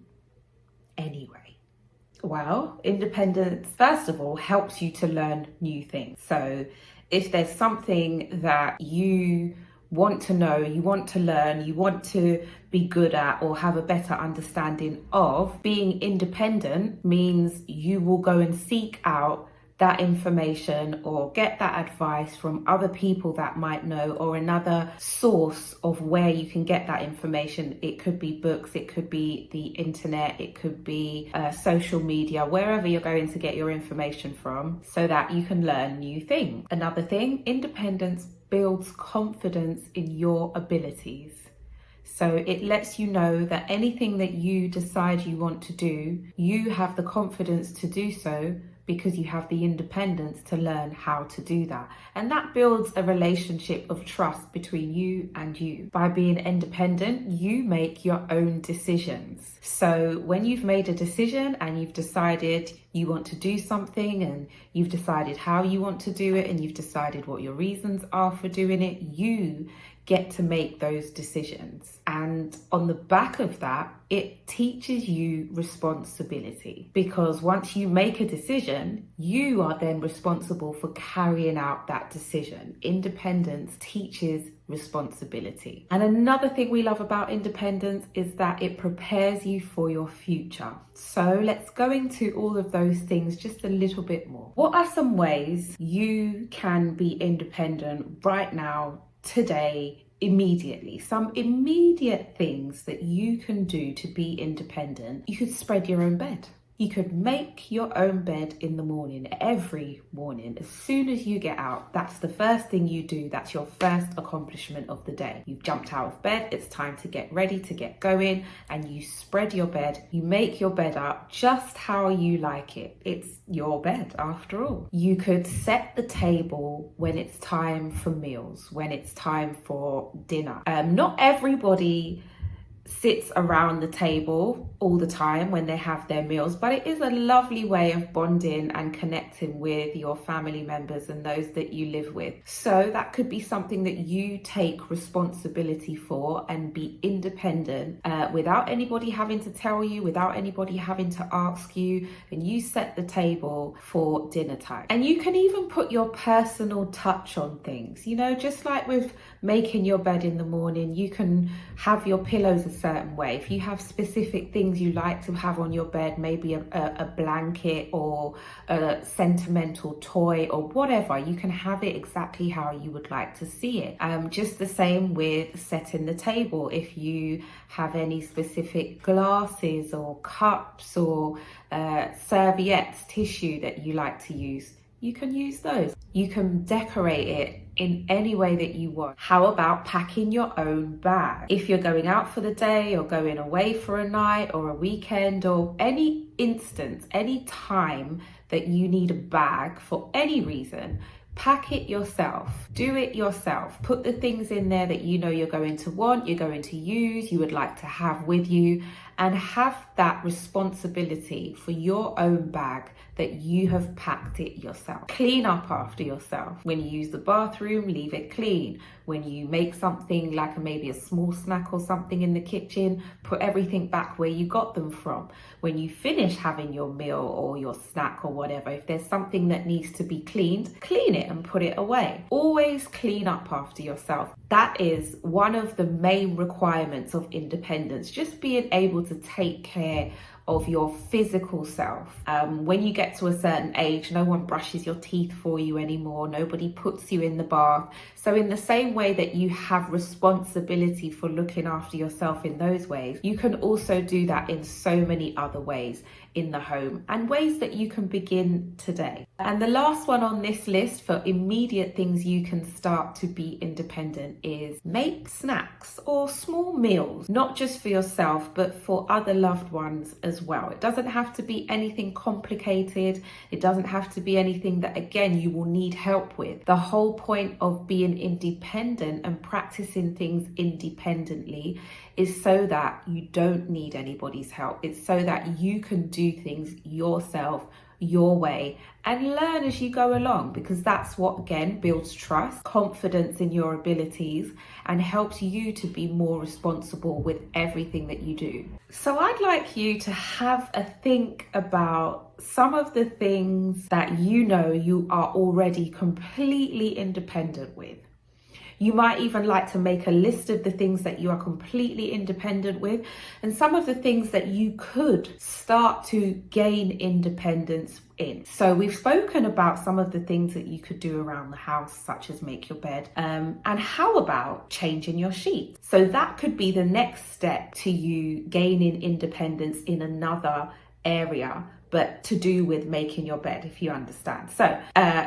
anyway? Well, independence, first of all, helps you to learn new things. So if there's something that you want to know, you want to learn, you want to be good at or have a better understanding of, being independent means you will go and seek out that information or get that advice from other people that might know, or another source of where you can get that information. It could be books, it could be the internet, it could be social media, wherever you're going to get your information from, so that you can learn new things. Another thing, independence builds confidence in your abilities. So it lets you know that anything that you decide you want to do, you have the confidence to do so because you have the independence to learn how to do that. And that builds a relationship of trust between you and you. By being independent, you make your own decisions. So when you've made a decision and you've decided you want to do something, and you've decided how you want to do it, and you've decided what your reasons are for doing it, you get to make those decisions. And on the back of that, it teaches you responsibility, because once you make a decision, you are then responsible for carrying out that decision. Independence teaches responsibility. And another thing we love about independence is that it prepares you for your future. So let's go into all of those things just a little bit more. What are some ways you can be independent right now, today, immediately? Some immediate things that you can do to be independent. You could spread your own bed. You could make your own bed in the morning, every morning. As soon as you get out, that's the first thing you do. That's your first accomplishment of the day. You've jumped out of bed, it's time to get ready, to get going, and you spread your bed. You make your bed up just how you like it. It's your bed after all. You could set the table when it's time for meals, when it's time for dinner. Not everybody sits around the table all the time when they have their meals, but it is a lovely way of bonding and connecting with your family members and those that you live with. So that could be something that you take responsibility for and be independent without anybody having to tell you, without anybody having to ask you, and you set the table for dinner time. And you can even put your personal touch on things, you know, just like with making your bed in the morning, you can have your pillows a certain way. If you have specific things you like to have on your bed, maybe a blanket or a sentimental toy or whatever, you can have it exactly how you would like to see it. Just the same with setting the table. If you have any specific glasses or cups or serviettes, tissue that you like to use, you can use those. You can decorate it in any way that you want. How about packing your own bag? If you're going out for the day or going away for a night or a weekend or any instance, any time that you need a bag for any reason, pack it yourself. Do it yourself. Put the things in there that you know you're going to want, you're going to use, you would like to have with you, and have that responsibility for your own bag that you have packed it yourself. Clean up after yourself. When you use the bathroom, leave it clean. When you make something like maybe a small snack or something in the kitchen, put everything back where you got them from. When you finish having your meal or your snack or whatever, if there's something that needs to be cleaned, clean it and put it away. Always clean up after yourself. That is one of the main requirements of independence, just being able to take care of your physical self. When you get to a certain age, no one brushes your teeth for you anymore. Nobody puts you in the bath. So in the same way that you have responsibility for looking after yourself in those ways, you can also do that in so many other ways in the home, and ways that you can begin today. And the last one on this list for immediate things you can start to be independent is make snacks or small meals, not just for yourself, but for other loved ones as well. It doesn't have to be anything complicated. It doesn't have to be anything that, again, you will need help with. The whole point of being independent and practicing things independently is so that you don't need anybody's help. It's so that you can do things yourself, your way, and learn as you go along, because that's what, again, builds trust, confidence in your abilities, and helps you to be more responsible with everything that you do. So I'd like you to have a think about some of the things that you know you are already completely independent with. You might even like to make a list of the things that you are completely independent with, and some of the things that you could start to gain independence in. So we've spoken about some of the things that you could do around the house, such as make your bed, and how about changing your sheets? So that could be the next step to you gaining independence in another area, but to do with making your bed, if you understand. So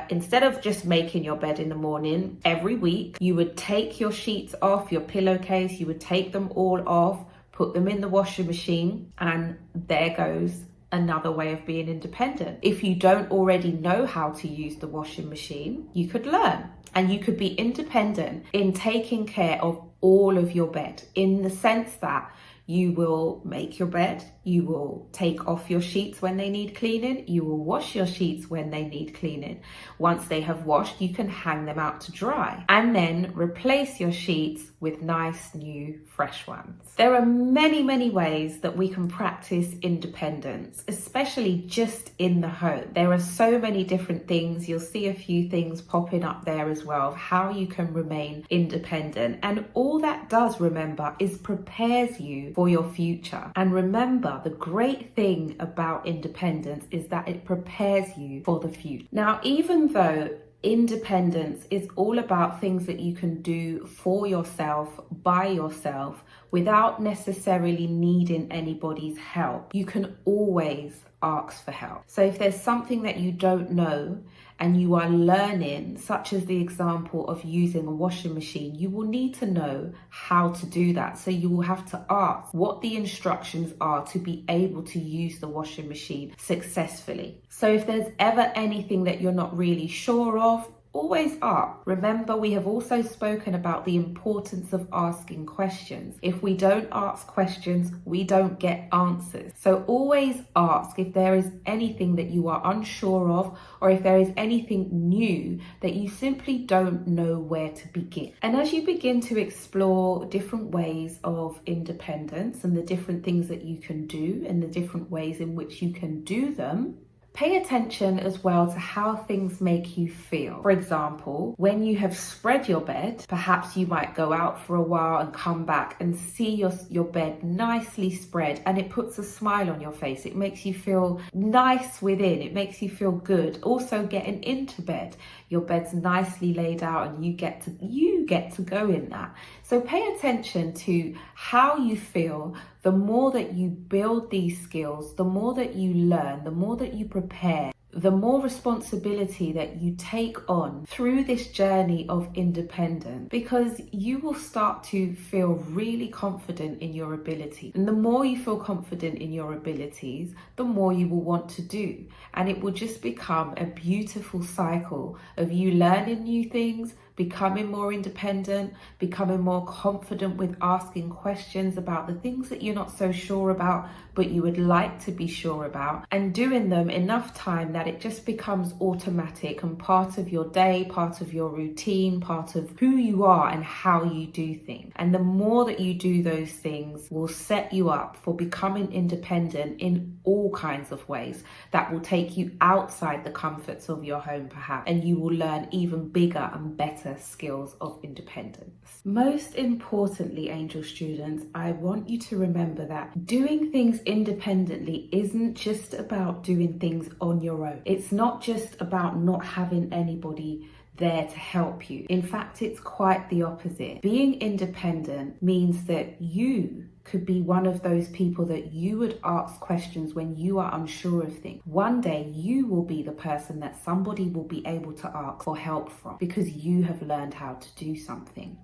instead of just making your bed in the morning, every week you would take your sheets off, your pillowcase, you would take them all off, put them in the washing machine, and there goes another way of being independent. If you don't already know how to use the washing machine, you could learn, and you could be independent in taking care of all of your bed, in the sense that You will make your bed, you will take off your sheets when they need cleaning, you will wash your sheets when they need cleaning. Once they have washed, you can hang them out to dry and then replace your sheets with nice new fresh ones. There are many ways that we can practice independence, especially just in the home. There are so many different things. You'll see a few things popping up there as well of how you can remain independent, and all that does, remember, is prepares you for your future. And remember, the great thing about independence is that it prepares you for the future. Now, even though independence is all about things that you can do for yourself, by yourself, without necessarily needing anybody's help, you can always ask for help. So if there's something that you don't know and you are learning, such as the example of using a washing machine, you will need to know how to do that. So you will have to ask what the instructions are to be able to use the washing machine successfully. So if there's ever anything that you're not really sure of, always ask. Remember, we have also spoken about the importance of asking questions. If we don't ask questions, we don't get answers. So always ask if there is anything that you are unsure of, or if there is anything new that you simply don't know where to begin. And as you begin to explore different ways of independence and the different things that you can do and the different ways in which you can do them, pay attention as well to how things make you feel. For example, when you have spread your bed, perhaps you might go out for a while and come back and see your bed nicely spread, and it puts a smile on your face. It makes you feel nice within. It makes you feel good. Also, getting into bed, your bed's nicely laid out and you get to go in that. So pay attention to how you feel. The more that you build these skills, the more that you learn, the more that you prepare, the more responsibility that you take on through this journey of independence, because you will start to feel really confident in your ability. And the more you feel confident in your abilities, the more you will want to do. And it will just become a beautiful cycle of you learning new things, becoming more independent, becoming more confident with asking questions about the things that you're not so sure about, but you would like to be sure about, and doing them enough time that it just becomes automatic and part of your day, part of your routine, part of who you are and how you do things. And the more that you do those things will set you up for becoming independent in all kinds of ways that will take you outside the comforts of your home perhaps, and you will learn even bigger and better skills of independence. Most importantly, Angel students, I want you to remember that doing things independently isn't just about doing things on your own. It's not just about not having anybody there to help you. In fact, it's quite the opposite. Being independent means that you could be one of those people that you would ask questions when you are unsure of things. One day you will be the person that somebody will be able to ask for help from because you have learned how to do something.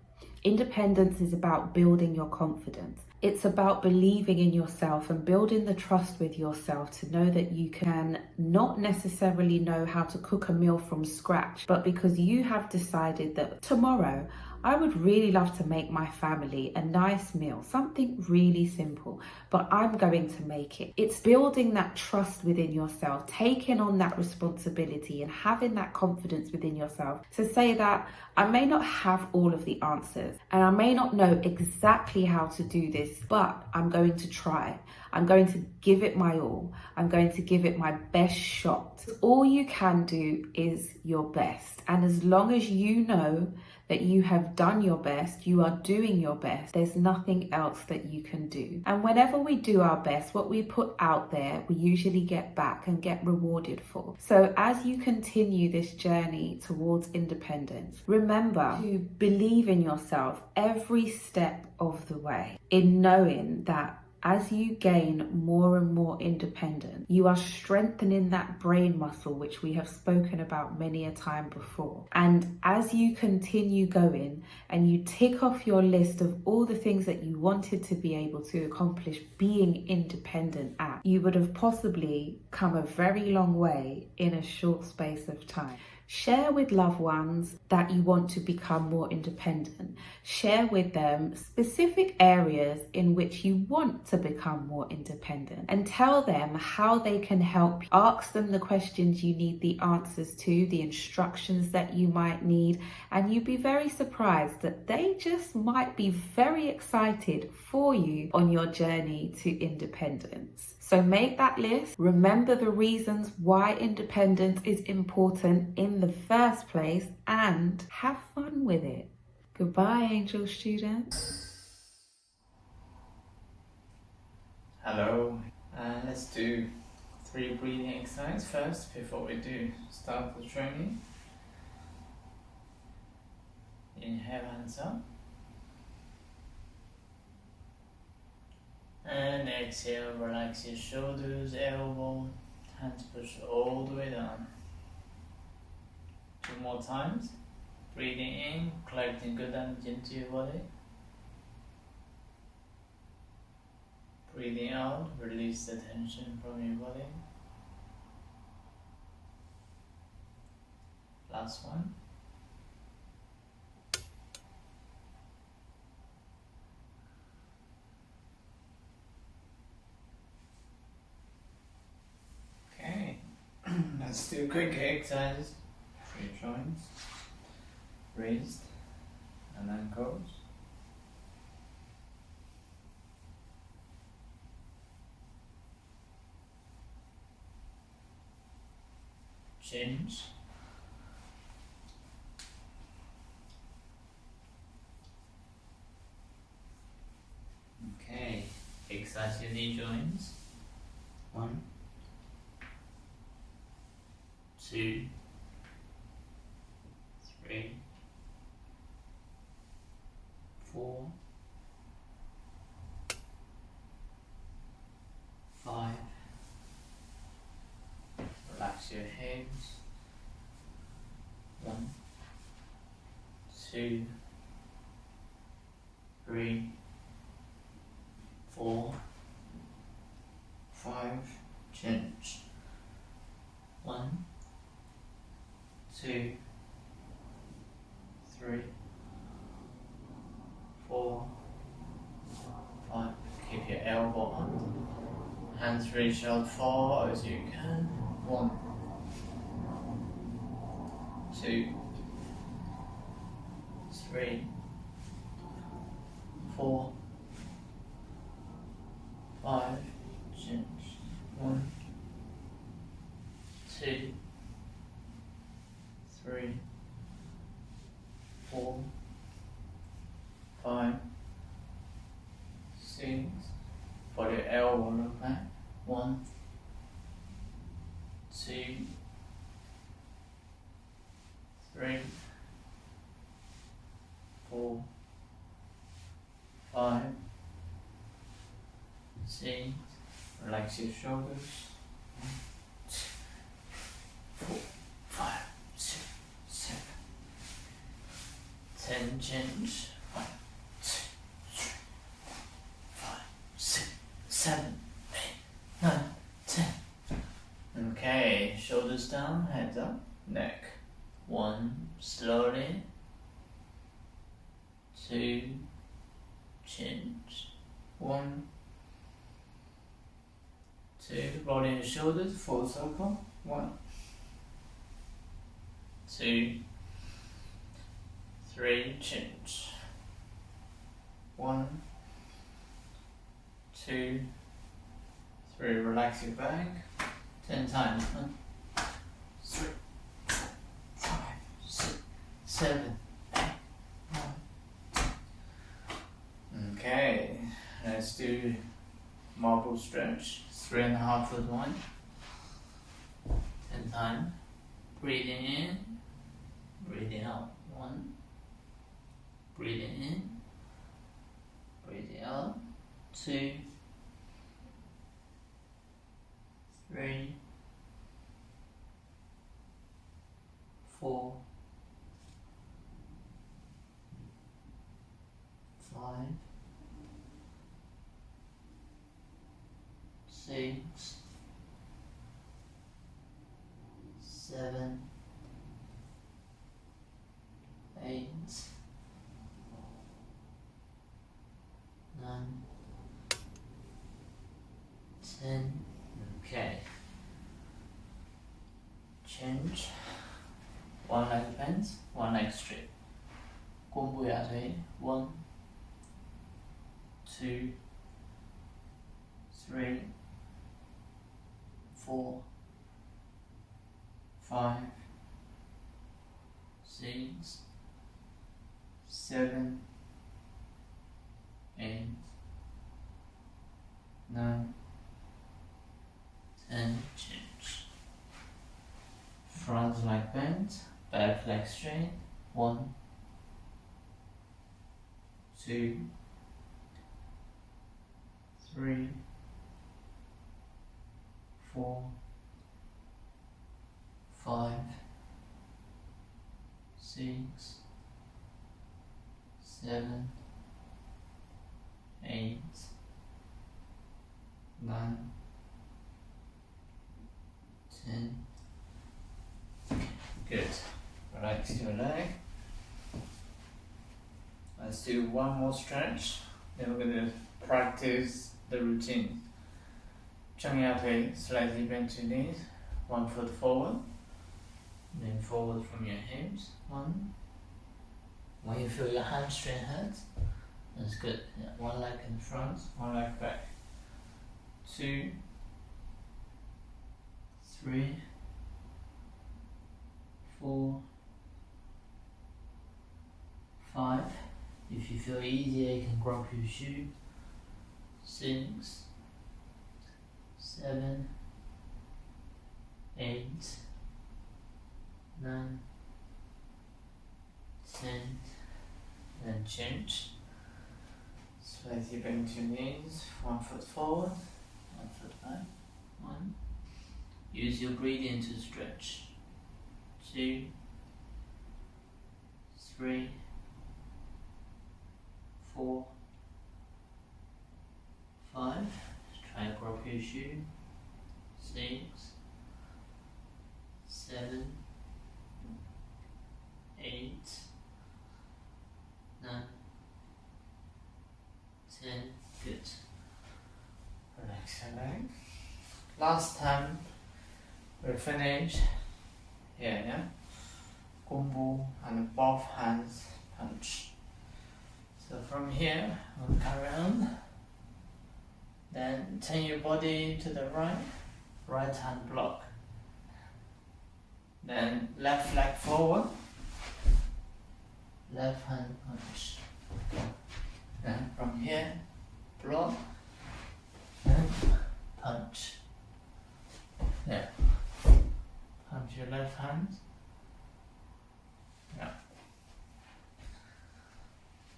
Independence is about building your confidence. It's about believing in yourself and building the trust with yourself to know that you can not necessarily know how to cook a meal from scratch, but because you have decided that tomorrow I would really love to make my family a nice meal, something really simple, but I'm going to make it. It's building that trust within yourself, taking on that responsibility and having that confidence within yourself to say that I may not have all of the answers and I may not know exactly how to do this, but I'm going to try. I'm going to give it my all. I'm going to give it my best shot. All you can do is your best. And as long as you know that you have done your best, you are doing your best, there's nothing else that you can do. And whenever we do our best, what we put out there, we usually get back and get rewarded for. So as you continue this journey towards independence, remember to believe in yourself every step of the way, in knowing that as you gain more and more independent, you are strengthening that brain muscle, which we have spoken about many a time before. And as you continue going and you tick off your list of all the things that you wanted to be able to accomplish being independent at, you would have possibly come a very long way in a short space of time. Share with loved ones that you want to become more independent. Share with them specific areas in which you want to become more independent and tell them how they can help. Ask them the questions you need the answers to, the instructions that you might need, and you'd be very surprised that they just might be very excited for you on your journey to independence. So make that list. Remember the reasons why independence is important in the first place and have fun with it. Goodbye, Angel students. Hello. Let's do 3 breathing exercises first before we do start the training. Inhale, hands up. And exhale, relax your shoulders, elbow, hands push all the way down. 2 more times. Breathing in, collecting good energy into your body. Breathing out, release the tension from your body. Last one. Okay, let's do quick exercises. 3 joints, raised and ankles. Change. Okay, exercise your knee joints. 1, 2, 3, 4, 5. Relax your hips. 1, 2, 3, 4, 5. Change. 1, 2, 3, 4, 5. Keep your elbow up. Hands reach out far as you can. 1, 2, 3, 4, 5. Change. 1, 2, 3, 4, 5, 6. For your elbow look back. 1, 2, 3, 4, 5, 6. Relax your shoulders. 1, 2, 4, 5, 6, 7. 10. Change. 1, 2, 3, 4, 5, 6, 7, 8, 9, 10. Okay, shoulders down, heads up, neck. 1, slowly. 2, change. 1, 2, rolling your shoulders, full circle. 1, 2, 3, change. 1, 2, 3, relax your back. 10 times. 1, 3, 4, 5, 6, 7, 8, 9, 10. Okay, let's do marble stretch. 3.5 foot line. 10 times. Breathing in, breathing out. 1, breathing in, breathing out. 2, 3, 4, 5, 6, 7, change. One leg bent, one leg straight. 공부해야 돼. 1, 2, 3, 4, 5, 6, 7, 8, 9, 10, change. Front leg bent, back leg straight. 1, 2, 3, 4, 5, 6, 7, 8, 9, 10. Good. Relax your leg. Let's do one more stretch. Then we're going to practice the routine. Changyate, slightly bend your knees. 1 foot forward. Then forward from your hips. 1. When you feel your hamstring hurt, that's good. Yeah. 1 leg in front, 1 leg back. 2, 3, 4, 5. If you feel easier, you can grab your shoe. 6, 7, 8, 9, 10, and change. Slightly bend your knees, 1 foot forward, 1 foot back. 1. Use your breathing to stretch. 2, 3, 4, 5. Try to grab your shoe. 6, 7, 8, 9, 10. Good. Relax your leg. Last time we'll finish here, yeah? Kumbu and both hands punch. So from here, we'll carry on. Then turn your body to the right hand block. Then left leg forward, left hand punch. Then from here, block, and punch. Yeah. Punch your left hand. Yeah.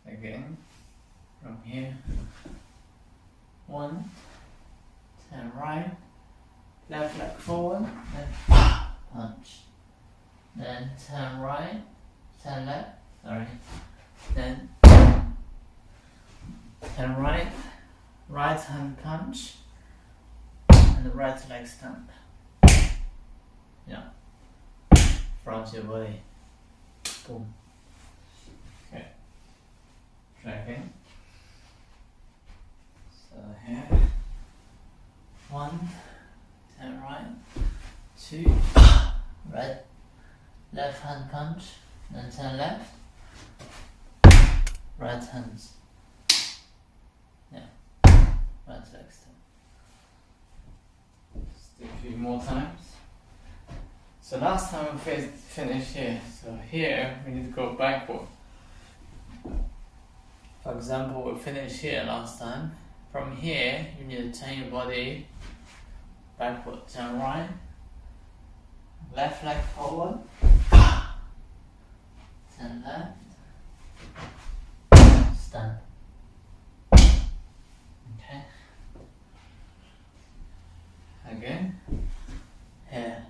Again, from here. 1, turn right, left leg forward, then punch. Then turn right, turn left, then turn right, right hand punch, and the right leg stamp. Yeah. Front your body. Boom. Okay. Try again. So here, 1, turn right, 2, right, left hand punch, then turn left, right hands, yeah, right leg stamp. Just do a few more times. So last time we finished here, so here we need to go backward. For example, we finished here last time. From here, you need to turn your body backward, turn right, left leg forward, turn left, stand. Okay. Again, here,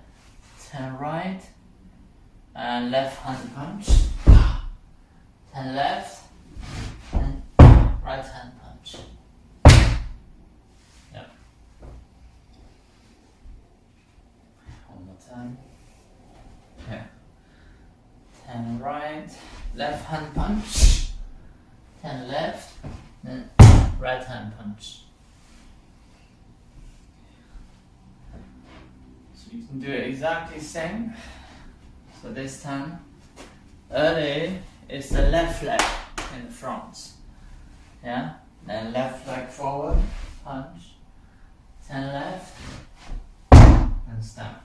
turn right, and left hand punch, turn left, and right hand punch. Yep. One more time. Yeah. Turn right, left hand punch, turn left, then right hand punch. So you can do it exactly same. So this time, early is the left leg in the front. Yeah? Then left leg forward, punch, turn left, and stamp.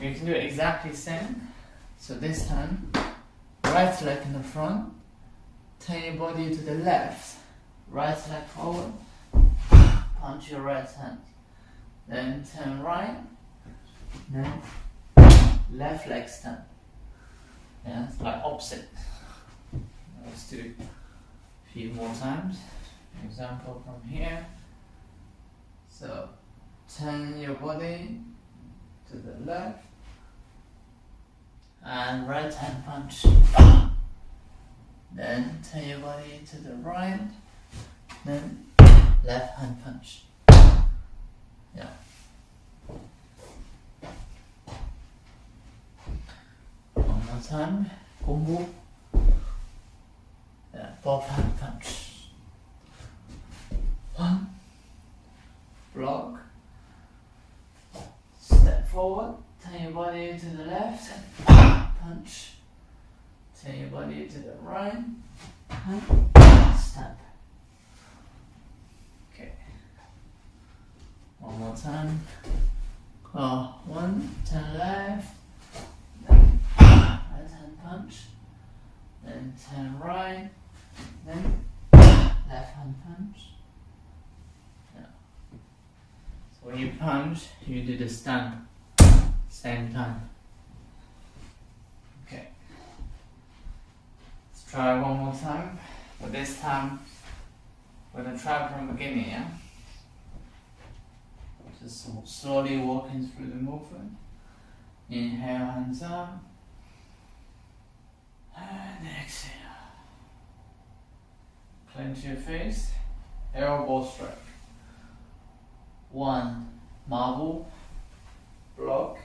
You can do it exactly same. So this time, right leg in the front, turn your body to the left, right leg forward, punch your right hand. Then turn right, then left leg stamp. Yeah, it's like opposite. Let's do a few more times. Example from here. So turn your body to the left and right hand punch. Then turn your body to the right, then left hand punch. Yeah. One more time. Combo. Yeah, both hand punch. One. Block. Step forward. Turn your body to the left and punch. Turn your body to the right and stamp. Okay. One more time. One, turn left, then right hand punch, then turn right, then left hand punch. Yeah. So when you punch, you do the stamp same time. Okay. Let's try one more time, but this time we're gonna try from the beginning, yeah? Just slowly walking through the movement. Inhale, hands up. And exhale. Clench your face. Elbow strike. 1. Marble. Block.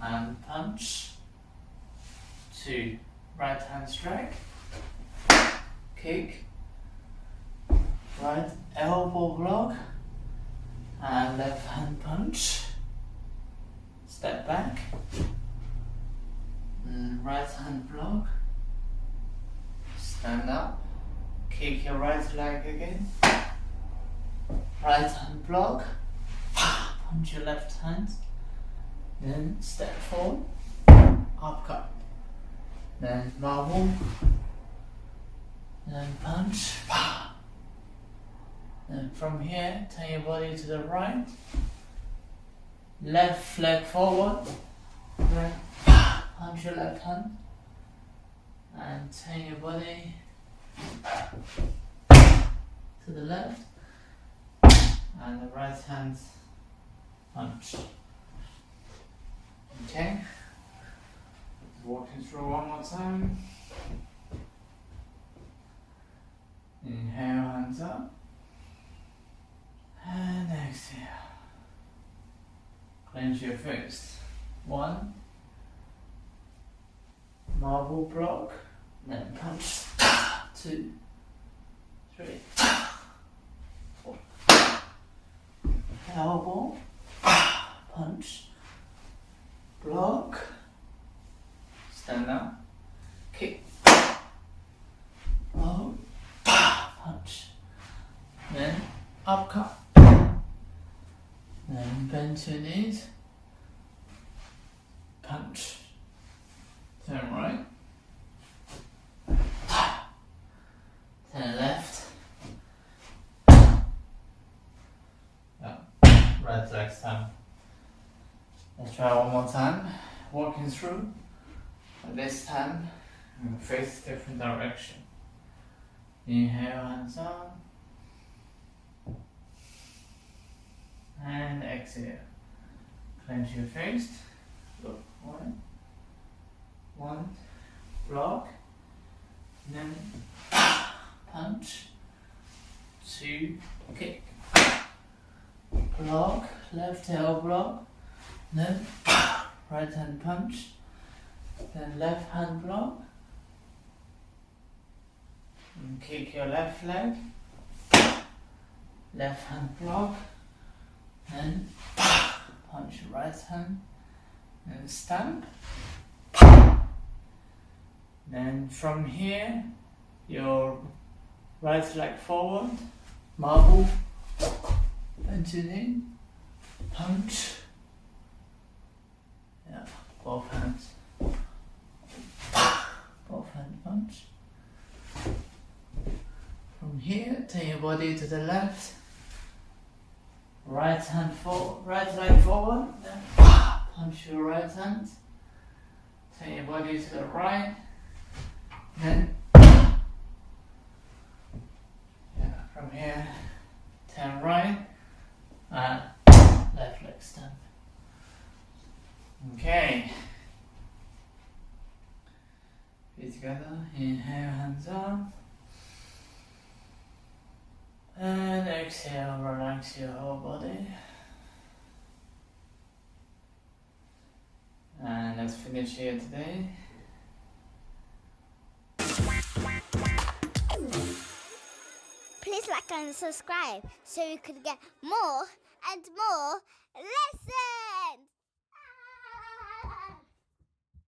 And punch. 2. Right hand strike. Kick. Right elbow block. And left hand punch. Step back. And right hand block. Stand up. Kick your right leg again. Right hand block. Punch your left hand. Then step forward. Upcut. Then marble. Then punch. And from here, turn your body to the right. Left leg forward. Then punch your left hand. And turn your body to the left. And the right hand punch. Okay? Walking through one more time. Inhale, hands up. And exhale. Clench your fist. 1. Marble block. Then punch. 2. 3. 4. Elbow. Punch. Block. Stand up. Kick. Block. Punch. Then upcut. Then bend your knees. Punch. Turn right. Turn left. Right leg stamp. Let's try one more time. Walking through. But this time, I'm going to face different direction. Inhale, hands up. And exhale. Clench your fist. Look. 1. Block. Then punch. 2. Kick. Block. Left tail block. Then right hand punch. Then left hand block. And kick your left leg. Left hand block. Then punch right hand and stamp. Then from here, your right leg forward, marble, punch it in, punch. Yeah, both hands. Both hand punch. From here, turn your body to the left. Right leg forward. Then punch your right hand. Turn your body to the right. Then from here, turn right and left leg stamp. Okay. Feet together. Inhale, hands up. And exhale, relax your whole body. And let's finish here today. Please like and subscribe so you can get more and more lessons.